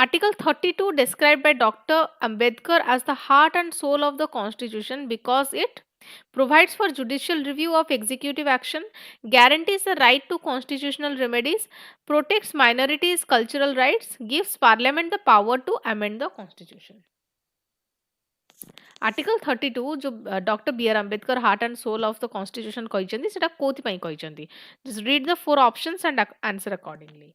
Article 32 described by Dr. Ambedkar as the heart and soul of the Constitution because it provides for judicial review of executive action, guarantees the right to constitutional remedies, protects minorities' cultural rights, gives Parliament the power to amend the Constitution. Article 32 जो Dr. B. R. Ambedkar heart and soul of the Constitution कहिचंदी सेटा कोथि पई कहिचंदी. Just read the 4 options and answer accordingly.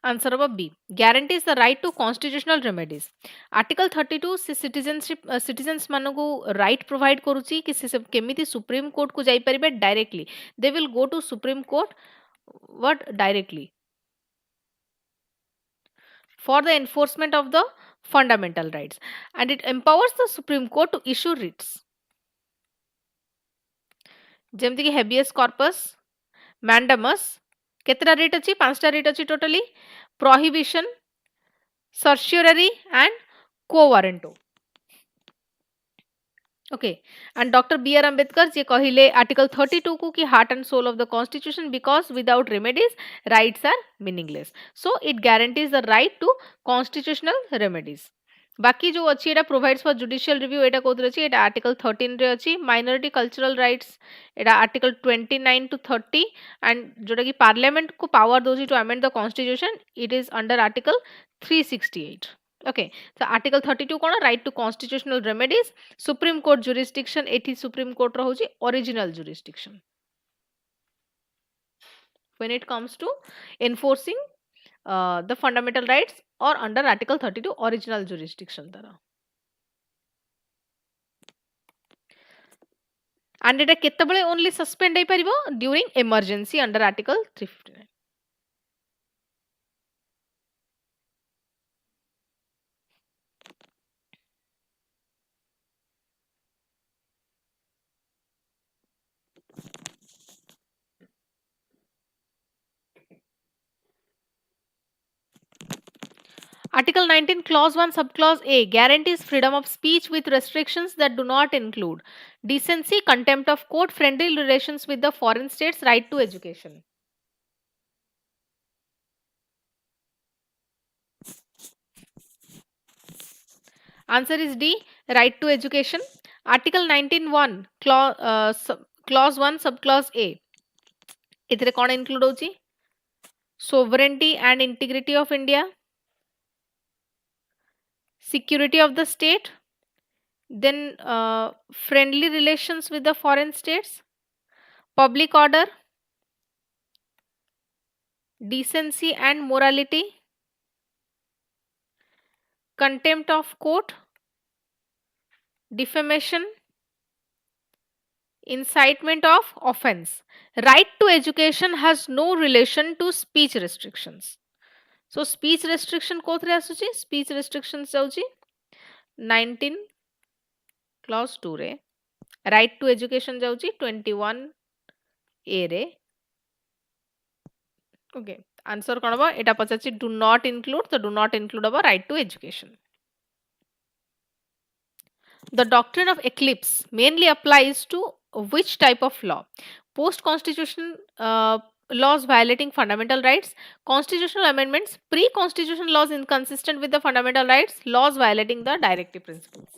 Answer number B. Guarantees the right to constitutional remedies. Article 32 से citizenship citizens मानकु right provide करुची कि से केमिति Supreme Court को जाई परिबे directly. They will go to Supreme Court what directly for the enforcement of the fundamental rights, and it empowers the Supreme Court to issue writs. जेमति कि habeas corpus, mandamus, केतरा writ अछि 5टा writ अछि totally, prohibition, certiorari and quo warranto. Okay, and Dr. B. R. Ambedkar जे कहिले article 32 को कि heart and soul of the constitution because without remedies rights are meaningless. So it guarantees the right to constitutional remedies. बाकी जो अच्छी एटा provides for judicial review एटा कोथरे अछि एटा article 13 रे अछि, minority cultural rights Etah article 29 to 30 and जोटा कि parliament को power दोछि to amend the constitution, it is under article 368. Okay, so article 32 cone right to constitutional remedies, supreme court jurisdiction एठी supreme court रहउछि original jurisdiction. when it comes to enforcing the fundamental rights or under Article 32 original jurisdiction দ্বারা and এটা କେତେବେଳେ only suspend ହେଇପାରିବ during emergency under Article 359. Article 19, Clause 1, Subclause A guarantees freedom of speech with restrictions that do not include decency, contempt of court, friendly relations with the foreign states, right to education. Answer is D, right to education. Article 19(1), Clause 1, Subclause A. ଏଥିରେ କ'ଣ include ହେଉଛି? Sovereignty and integrity of India, security of the state, then friendly relations with the foreign states, public order, decency and morality, contempt of court, defamation, incitement of offense. Right to education has no relation to speech restrictions. So speech restriction कोथरे आसुची? Speech restrictions जाउची 19 clause 2 रे, right to education जाउची 21 A रे. Okay, answer कौन हबो? एटा पचाची do not include, तो do not include हबो right to education. The doctrine of eclipse mainly applies to which type of law? Post constitution laws violating fundamental rights, constitutional amendments, pre-constitutional laws inconsistent with the fundamental rights, laws violating the directive principles.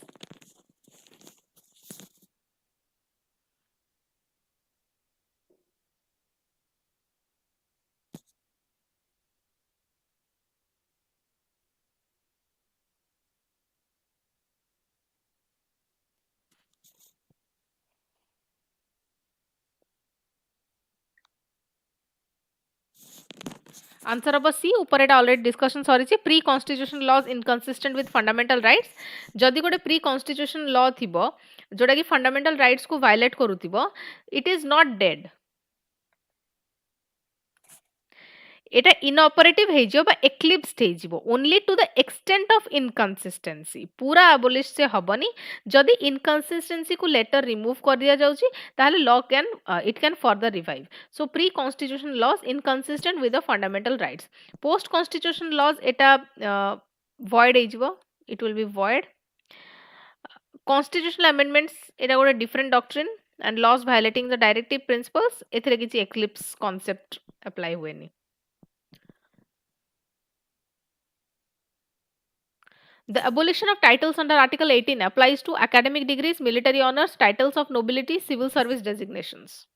Answer of C ऊपर एटा already discussion सरी छि pre constitution laws inconsistent with fundamental rights जदि गोटे pre constitution law थिबो जोटा कि fundamental rights को violate करूथिबो इट इज नॉट डेड এটা ইনঅপরেটিভ ହେଇଯିବ ବା ଏକ୍ଲିପ୍ସଡ୍ ହେଇଯିବ only to the extent of inconsistency पूरा abolish से हबनी जदि inconsistency को लेटर रिमूव कर दिया जाउची ताहले law can it can further revive. So pre constitution laws inconsistent with the fundamental rights. Post constitution laws eta void ହେଇଯିବ, it will be void. Constitutional amendments eta गोटे different doctrine and laws violating the directive principles एथिरे किछि eclipse concept apply हुएनी. The abolition of titles under Article 18 applies to academic degrees, military honors, titles of nobility, civil service designations.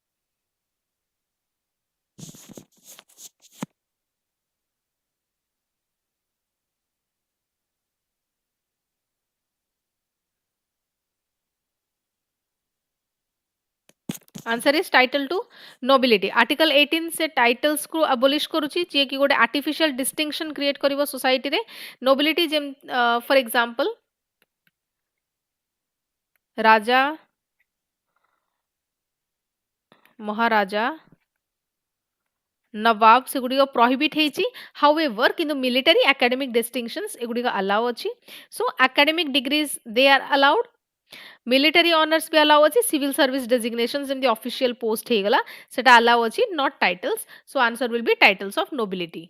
Answer is title to nobility. Article 18 से titles को abolish करूची जे कि गोटे artificial distinction create करिवो society रे. Nobility GeM for example राजा महाराजा नवाब से गुडी prohibit हेची however किंतु military academic distinctions एगुडी का allow अछि. So academic degrees they are allowed, military honors भी allow अछि, civil service designations in the official post हेगला सेटा allow अछि, not titles. So answer will be titles of nobility.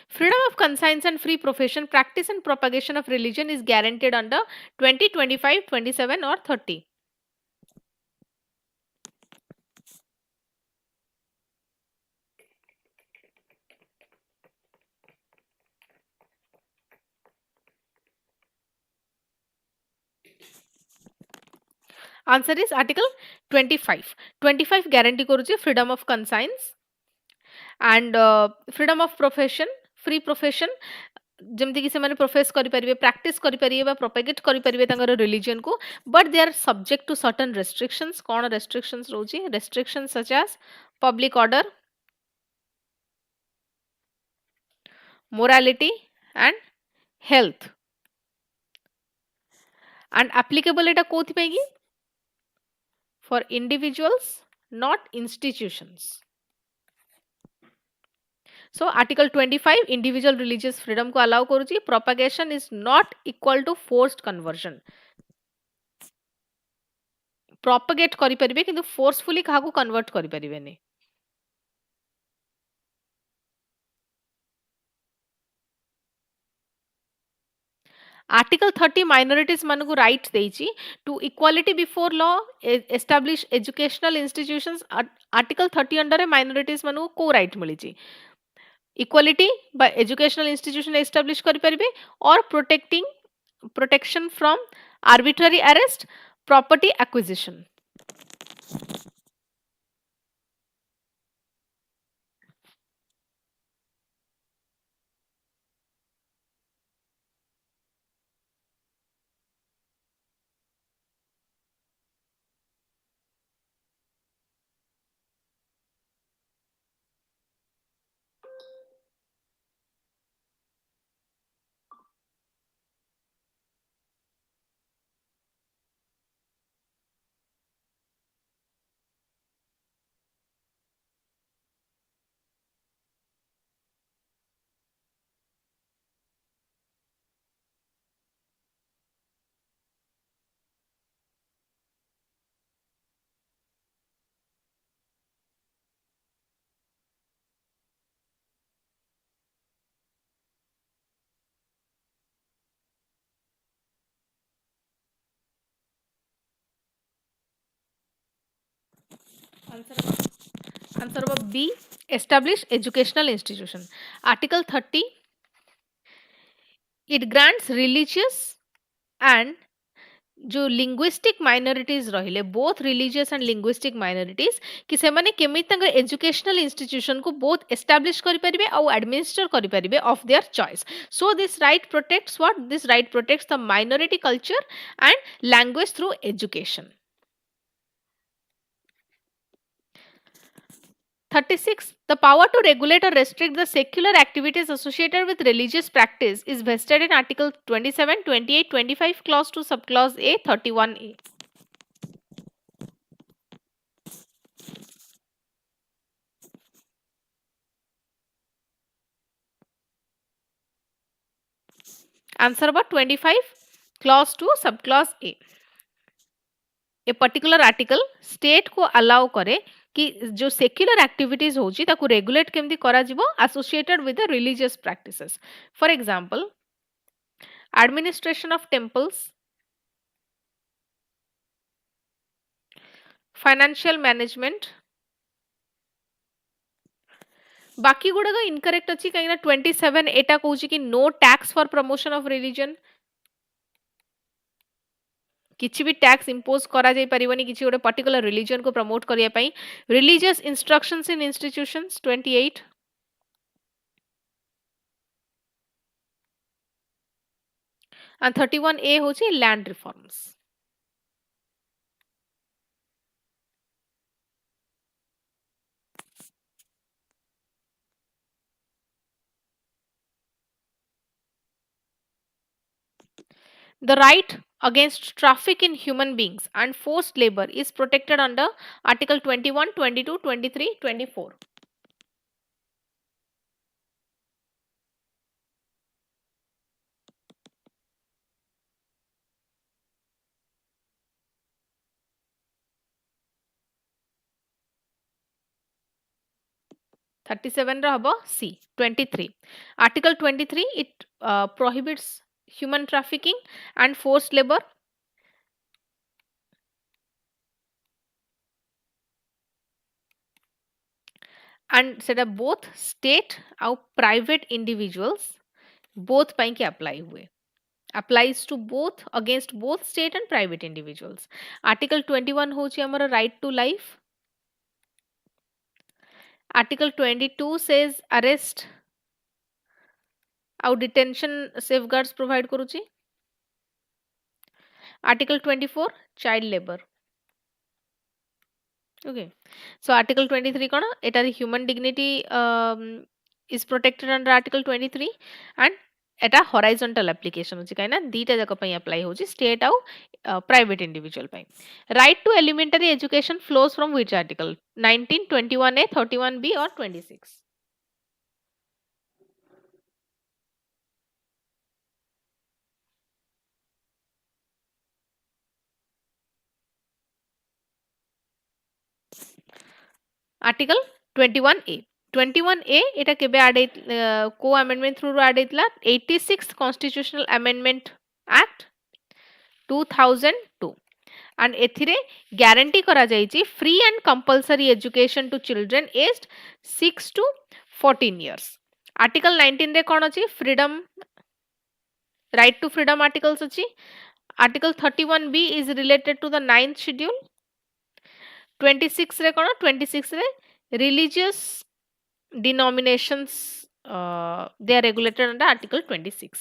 Freedom of conscience and free profession, practice and propagation of religion is guaranteed under 20, 25, 27 or 30. Answer is Article 25. 25 guarantee करूची freedom of conscience and freedom of profession, free profession जमती कि से profess करि परिबे, practice करि परिबे बा propagate करि परिबे तांगर रिलीजन को, but they are subject to certain restrictions. कोन रेस्ट्रिक्शंस रोची? Restrictions such as public order, morality and health. And applicable eta kothi paigi? For individuals, not institutions. So article 25 individual religious freedom को allow करूची. Propagation is not equal to forced conversion. Propagate करि परिबे किंतु forcefully काहाकू convert करि परिबेनी. Article 30 minorities Manku right देइची to equality before law, establish educational institutions. Article 30 under minorities मानकू को right मिलीची. Equality by educational institution establish करि परिबे or protection from arbitrary arrest, property acquisition. Answer of B, establish educational institution. Article 30, it grants religious and जो linguistic minorities रहिले, both religious and linguistic minorities कि सेमाने केमिति तंगर educational institution को both establish करि परिबे और administer करि परिबे of their choice. So this right protects what? This right protects the minority culture and language through education. 36. The power to regulate or restrict the secular activities associated with religious practice is vested in Article 27, 28, 25, Clause 2, Subclause A, 31A. Answer about 25, Clause 2, Subclause A. A particular article state को allow करे कि जो secular activities होची ताकू regulate केमती करा जिवो associated with the religious practices. For example, administration of temples, financial management. बाकी गुड़ाक इनकरेक्ट अच्छी कहीं ना 27 एटा कहूची कि no tax for promotion of religion. किछि भी टैक्स इंपोज करा जाई परिबनी किछि गोटे पर्टिकुलर रिलीजन को प्रमोट करिया पई. Religious instructions in institutions 28. and 31A होची land reforms. The right against traffic in human beings and forced labor is protected under Article 21, 22, 23, 24. C. 23. Article 23, it prohibits human trafficking and forced labor. And सेटा both state और private individuals both पाई के apply हुए. Applies to both, against both state and private individuals. Article 21 होची हमारा right to life. Article 22 says arrest और detention safeguards provide करूची. Article 24 child labor. Okay, so Article 23 कौन? एटा human dignity is protected under Article 23 and Etah horizontal application होची काई ना दीटा जाक पई apply होची state आउ private individual पई. Right to elementary education flows from which article? 19, 21A, 31B or 26? Article 21A. 21A এটা কেবে add co amendment through add ହେଇଥିଲା 86th constitutional amendment act 2002 and ଏଥିରେ guarantee କରା ଯାଇଛି free and compulsory education to children aged 6 to 14 years. Article 19 ରେ କଣ ଅଛି? Freedom, right to freedom articles ଅଛି. Article 31B is related to the 9th schedule. 26 ରେ କଣ? 26 ରେ religious denominations they are regulated under Article 26.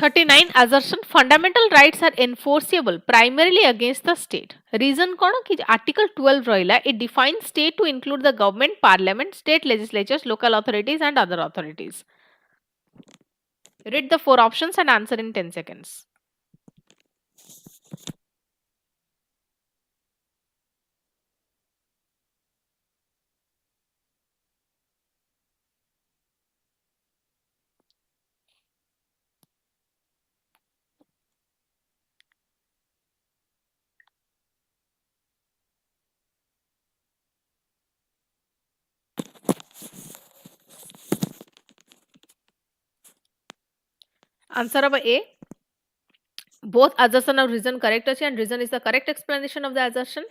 39 assertion fundamental rights are enforceable primarily against the state. Reason कौन कि Article 12 रहिला it defines state to include the government, parliament, state legislatures, local authorities and other authorities. Read the 4 options and answer in 10 seconds. Answer of A. Both assertion and reason correct अछि and reason is the correct explanation of the assertion.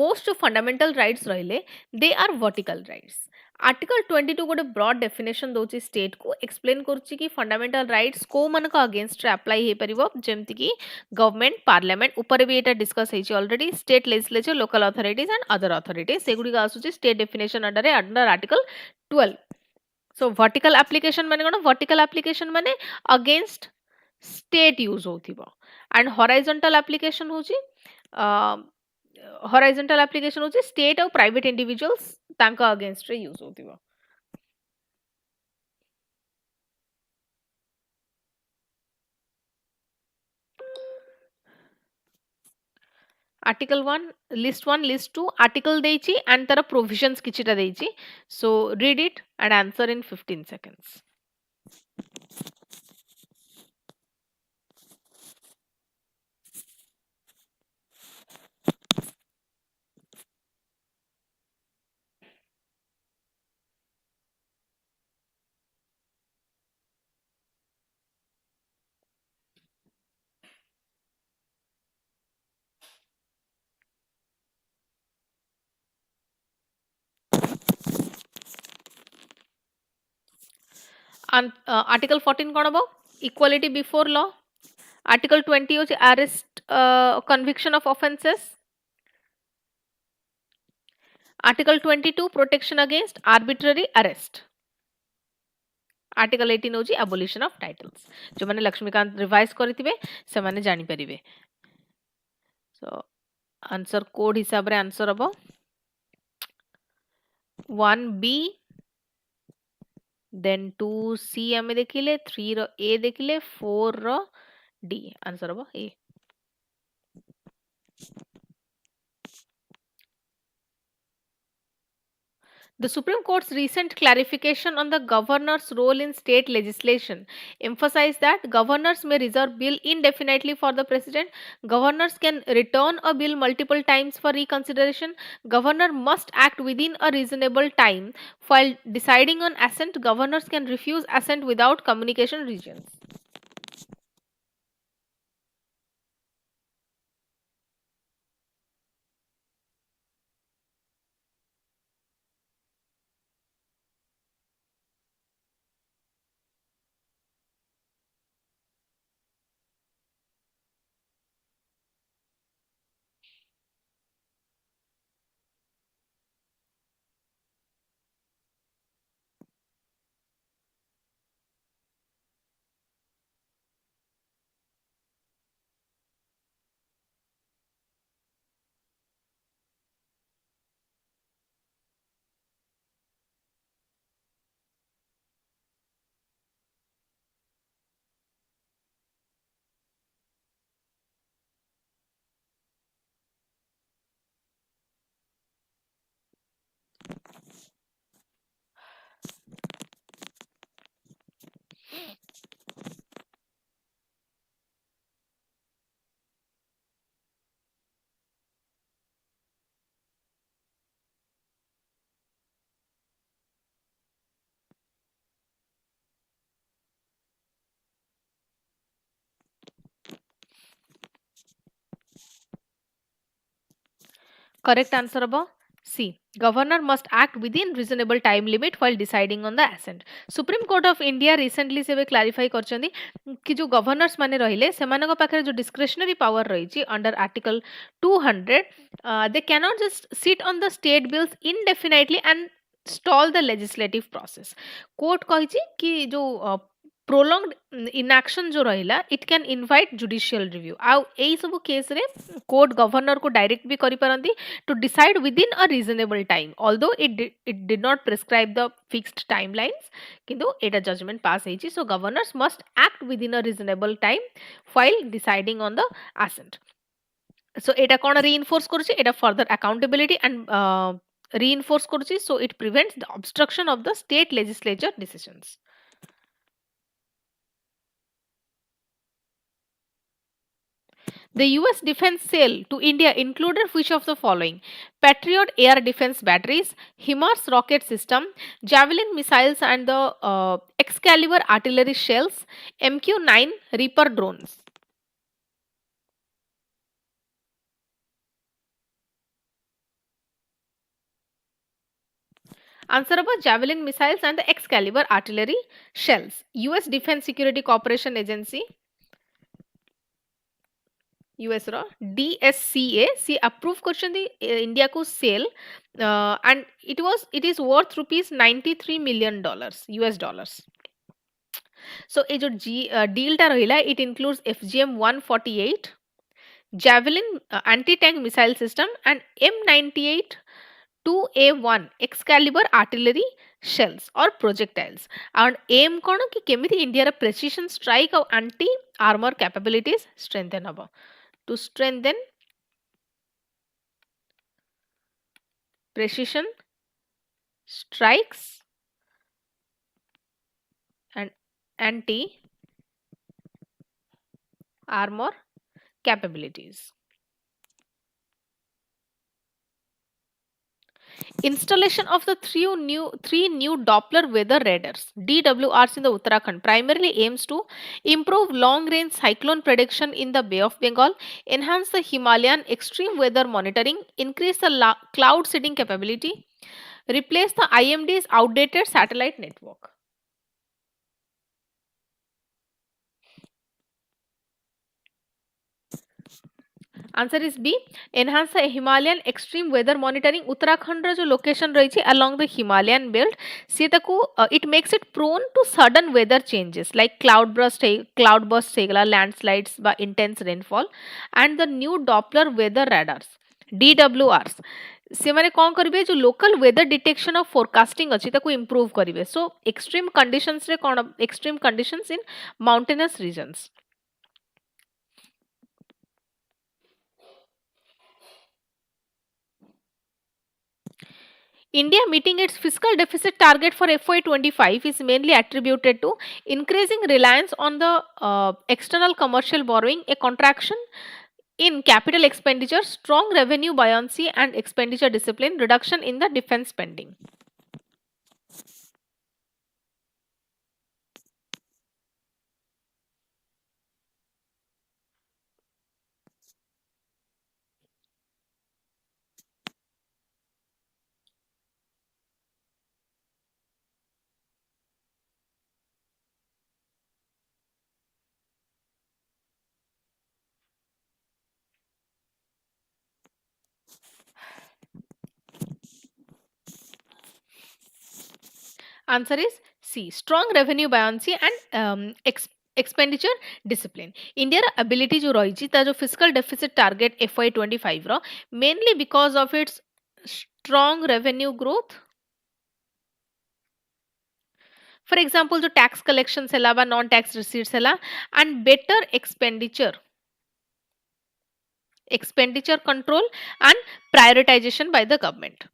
Most fundamental rights रहिले they are vertical rights. Article 22 गोटे broad definition दउची state को explain करूची कि fundamental rights को मन का against रे apply हे परिबो जेमति कि government, parliament ऊपर भी एटा discuss हेची already state legislature, local authorities and other authorities सेगुडी का आसुची state definition under Article 12. So vertical application माने कोन? Vertical application माने against state use होथिबो and horizontal application होची horizontal application होची state और private individuals तांका against रे use होथिबो. Article 1 list 1 list 2 article ଦେଇଛି and ତାର provisions କିଛିଟା ଦେଇଛି. So read it and answer in 15 seconds. Article 14 कौन हबो? Equality before law. Article 20 होची arrest conviction of offences. Article 22 protection against arbitrary arrest. Article 18 होची abolition of titles. जो माने लक्ष्मीकांत रिवाइज करिथिबे से माने जानि परिबे. So answer code हिसाब रे answer हबो 1B then 2C आमे देखिले 3 रो A देखिले 4 रो D आंसर हबो A. The Supreme Court's recent clarification on the governor's role in state legislation emphasized that governors may reserve bill indefinitely for the president. Governors can return a bill multiple times for reconsideration. Governor must act within a reasonable time. While deciding on assent, governors can refuse assent without communication regions. Correct answer about C. Governor must act within reasonable time limit while deciding on the assent. Supreme Court of India recently से clarify करचंदी कि जो governors माने रहिले सेमानक पाखरे जो discretionary power रही under article 200 they cannot just sit on the state bills indefinitely and stall the legislative process. Court कहिछि कि जो prolonged inaction जो रहिला it can invite judicial review. आउ एई सब केस रे कोर्ट गवर्नर को डायरेक्ट भी करि परंती to decide within a reasonable time, although it did not prescribe the fixed timelines kintu eta judgment pass heichi. So governors must act within a reasonable time while deciding on the assent. So eta kon reinforce କରୁଛି eta further accountability and reinforce କରୁଛି, so it prevents the obstruction of the state legislature decisions. The US defense sale to India included which of the following? Patriot air defense batteries, HIMARS rocket system, Javelin missiles and the Excalibur artillery shells, MQ-9 Reaper drones. Answer about Javelin missiles and the Excalibur artillery shells. US Defense Security Cooperation Agency US row DSCA C approve करछंदी India को cell and it is worth rupees 93 million dollars US dollars. So ये जो deal टा रहिला it includes FGM 148 Javelin anti-tank missile system and M98 2A1 Excalibur artillery shells or projectiles. And aim कोण कि केमिति India रा precision strike और anti armor capabilities strengthen हबो. To strengthen precision strikes and anti armor capabilities. Installation of the three new Doppler weather radars DWRs in the Uttarakhand primarily aims to improve long-range cyclone prediction in the Bay of Bengal, enhance the Himalayan extreme weather monitoring, increase the cloud seeding capability, replace the IMD's outdated satellite network. Answer is B. Enhance the Himalayan extreme weather monitoring. Uttarakhand जो location रही along the Himalayan belt, से तको it makes it prone to sudden weather changes like cloudburst हेगला, landslides by intense rainfall, and the new Doppler weather radars DWRs ସେମାନେ କଣ କରିବେ जो local weather detection of forecasting ଅଛି ତାକୁ improve କରିବେ. So extreme conditions रे कौन extreme conditions in mountainous regions. India meeting its fiscal deficit target for FY25 is mainly attributed to increasing reliance on the external commercial borrowing, a contraction in capital expenditure, strong revenue buoyancy and expenditure discipline, reduction in the defense spending. Answer is C. Strong revenue buoyancy and expenditure discipline. India ability जो रही था जो fiscal deficit target FY25 row mainly because of its strong revenue growth. For example, जो tax collections है वा non tax receipts है and better expenditure control and prioritization by the government.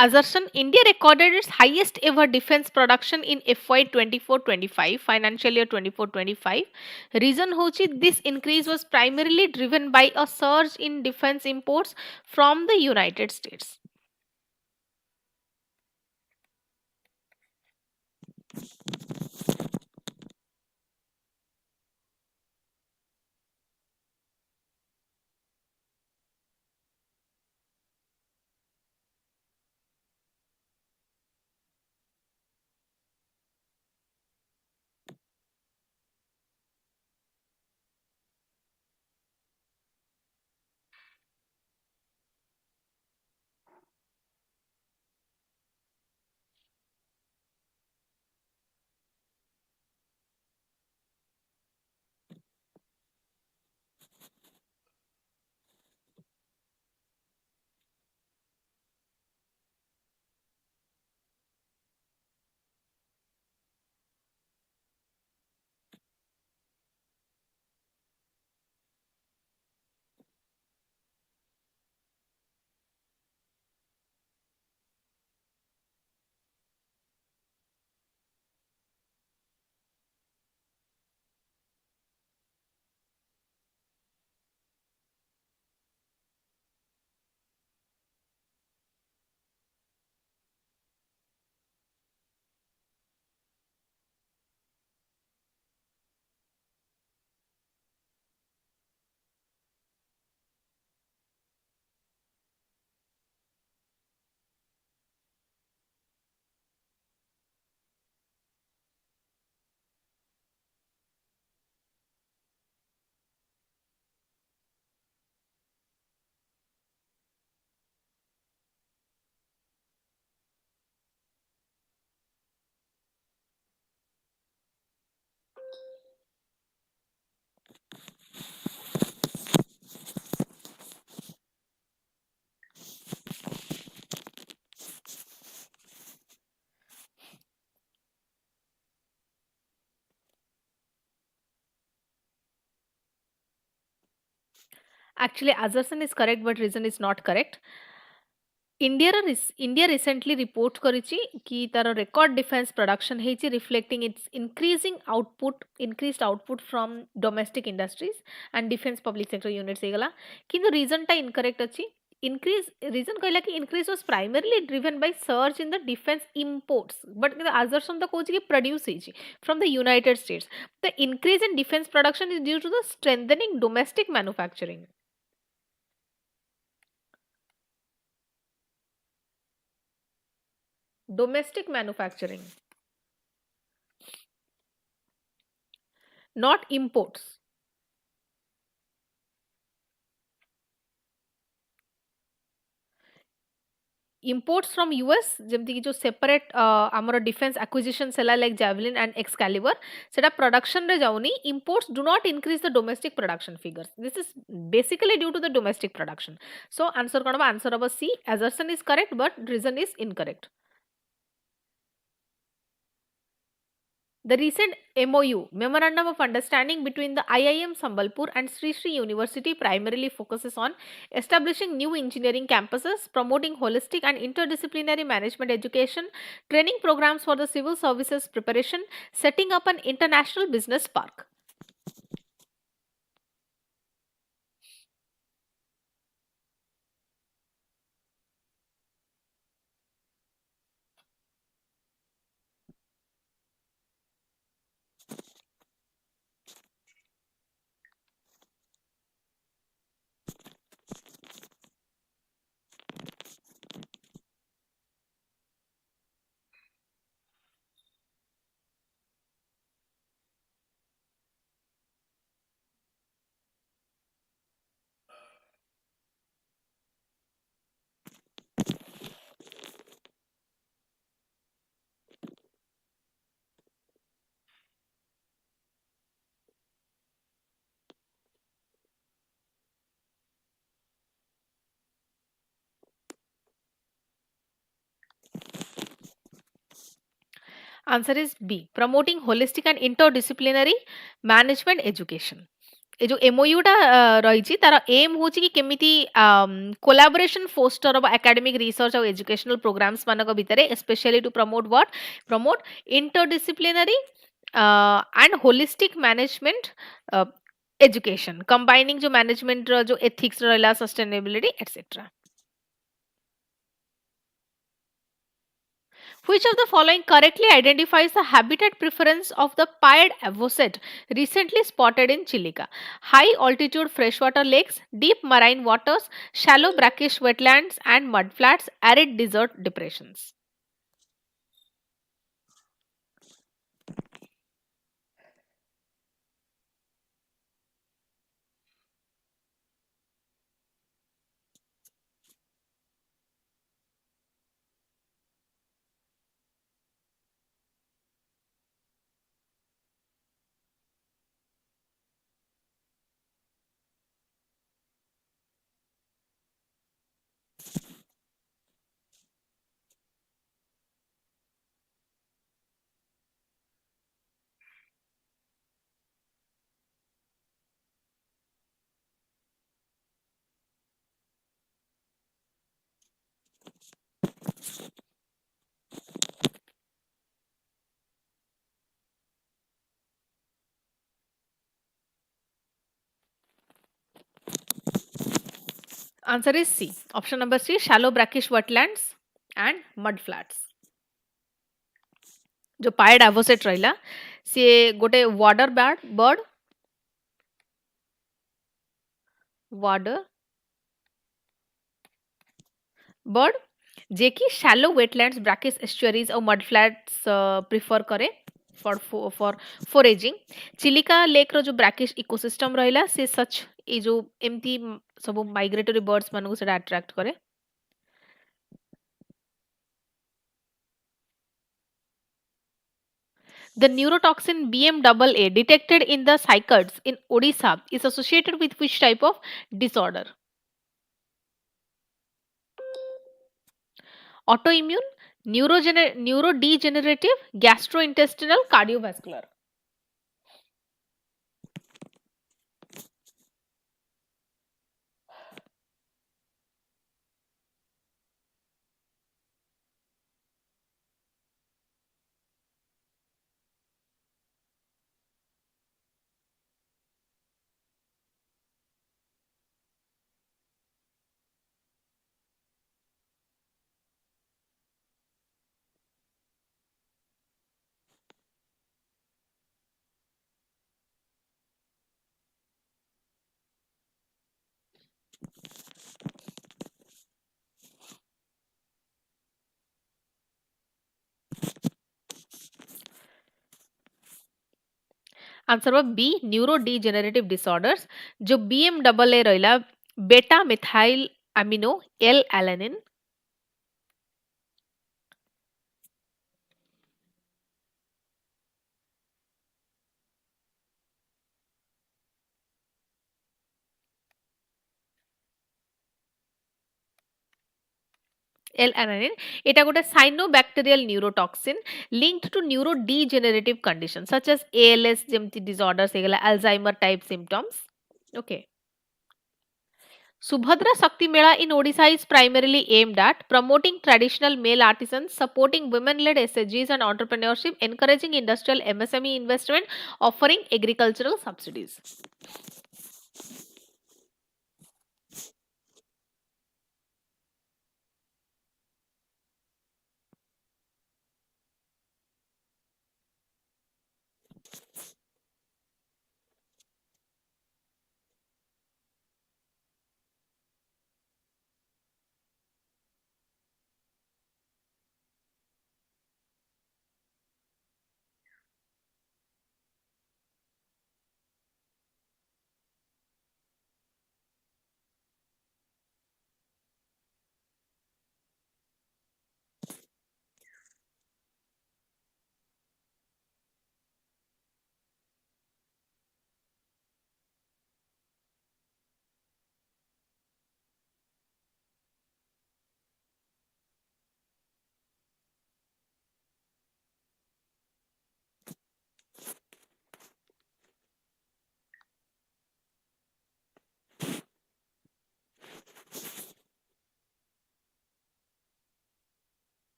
Assertion India recorded its highest ever defense production in FY 24-25 financial year 24-25. Reason hochi this increase was primarily driven by a surge in defense imports from the United States. Actually, assertion is correct, but reason is not correct. India recently report କରିଛି कि तार record defense production ହେଇଛି reflecting its increased output from domestic industries and defense public sector units ହେଇଗଲା କିନ୍ତୁ reason ଟା incorrect ଅଛି increase reason କହିଲା कि increase was primarily driven by surge in the defense imports but assertion ତ କହୁଛି कि produce ହେଇଛି from the United States. The increase in defense production is due to the strengthening domestic manufacturing. Domestic manufacturing, not imports. Imports from US ଯେମିତି କି जो separate ଆମର defense acquisitions ହେଲା like Javelin and Excalibur ସେଟା production ରେ ଯାଉନି. Imports do not increase the domestic production figures. This is basically due to the domestic production. So answer कौन होगा? Answer होगा C. Assertion is correct but reason is incorrect. The recent MOU, Memorandum of Understanding between the IIM Sambalpur and Sri Sri University primarily focuses on establishing new engineering campuses, promoting holistic and interdisciplinary management education, training programs for the civil services preparation, setting up an international business park. Answer is B. Promoting holistic and interdisciplinary management education. ए जो MOU टा रही तार M हूँ कि केमिति collaboration foster of academic research और educational programmes मानक भितर specially to promote what promote interdisciplinary and holistic management education combining जो मैनेजमेंट जो एथिक्स रहा sustainability etcetera. Which of the following correctly identifies the habitat preference of the pied avocet recently spotted in Chilica? High altitude freshwater lakes, deep marine waters, shallow brackish wetlands and mudflats, arid desert depressions. Answer is C. Option number C, shallow brackish wetlands and mudflats. जो पायड avocet रहिला सी गोटे water bird water bird जे कि shallow wetlands brackish एस्चुअरीज और mud flats prefer करे for foraging. Chilika lake रो जो brackish ecosystem रहिला से सच ए जो एमती सब माइग्रेटरी बर्ड्स मानू से अट्रैक्ट करे. The neurotoxin BMAA detected in the cycads in Odisha is associated with which type of disorder? Autoimmune, neurodegenerative, gastrointestinal, cardiovascular. Answer बा बी न्यूरोडिजेनरेटिव डिसऑर्डर्स जो बीएमडबलए रहिला beta methyl amino L alanine L alanine এটা গোটে cyanobacterial neurotoxin linked to neurodegenerative conditions such as ALS যেমতি disorders এগুলা Alzheimer type symptoms okay Subhadra Shakti Mela in Odisha is primarily aimed at promoting traditional male artisans, supporting women-led SHGs and entrepreneurship, encouraging industrial MSME investment, offering agricultural subsidies.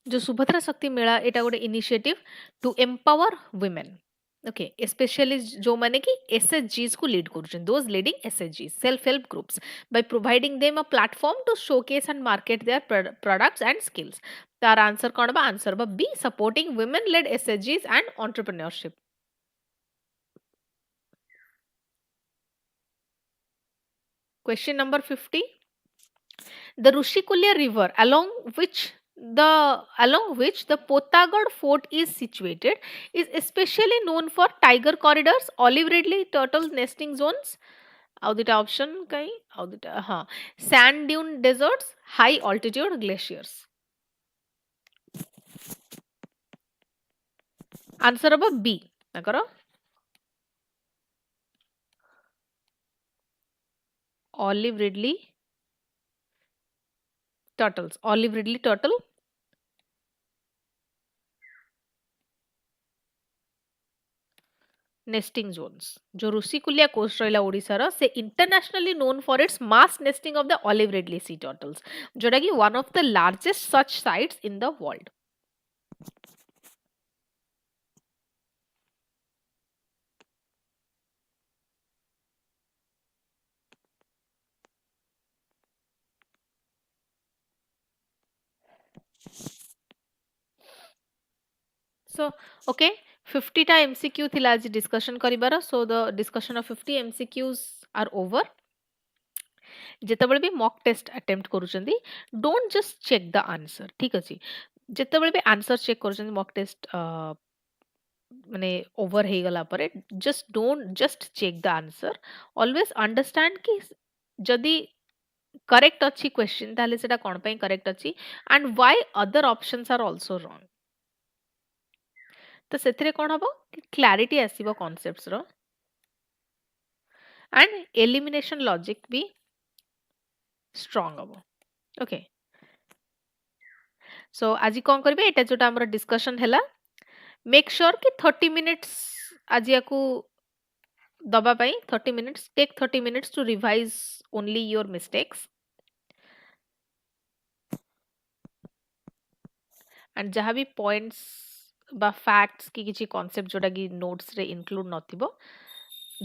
जो सुभद्रा शक्ति मेला एटा गोटे initiative to empower women okay specially जो माने कि एसएचजीज को lead करूछन दोज लीडिंग एसएचजीज self help groups by providing them a platform to showcase and market their products and skills तार आंसर कोन बा आंसर बा बी सपोर्टिंग वुमेन लेड एसएचजीज and entrepreneurship question number 50 The Rushikulya river along which the Potagad fort is situated is especially known for tiger corridors, olive ridley turtle nesting zones. How the option kai? How the sand dune deserts, high altitude glaciers. Answer about B. Nakaro? Olive ridley turtles. Olive ridley turtle. Nesting zones जो Rushikulya coast रहा ओडिशार से internationally known for its mass nesting of the olive ridley sea turtles जोटा कि one of the largest such sites in the world so okay 50 टा MCQ थिला आज discussion करिबार so the discussion of 50 MCQs are over जेतेबेले भी mock test attempt करूचंदी don't just check the answer ठीक अछि जेतेबेले भी आंसर चेक करूचंदी मॉक टेस्ट माने ओवर हे गला परे just check the answer always understand कि जदी करेक्ट अच्छी क्वेश्चन ताले सेटा कोन पई करेक्ट अच्छी and why other options are also wrong तो सेथिरे कोन हबो क्लैरिटी आसीबो कांसेप्ट्स रो एंड एलिमिनेशन लॉजिक भी स्ट्रांग हबो ओके सो आज कोन करबे एटा जोटा हमर डिस्कशन हैला मेक श्योर कि 30 मिनिट्स आज याकू दबा पाई 30 minutes take 30 minutes to revise only your mistakes and जहाँ भी पॉइंट्स बा फैक्ट्स की किसी कॉन्सेप्ट जोटा कि नोट्स रे इंक्लूड नथिबो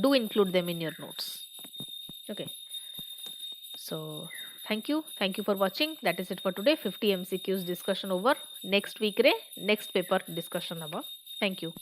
do include them in your notes okay so thank you for watching that is it for today 50 mcqs discussion over next week re next paper discussion haba thank you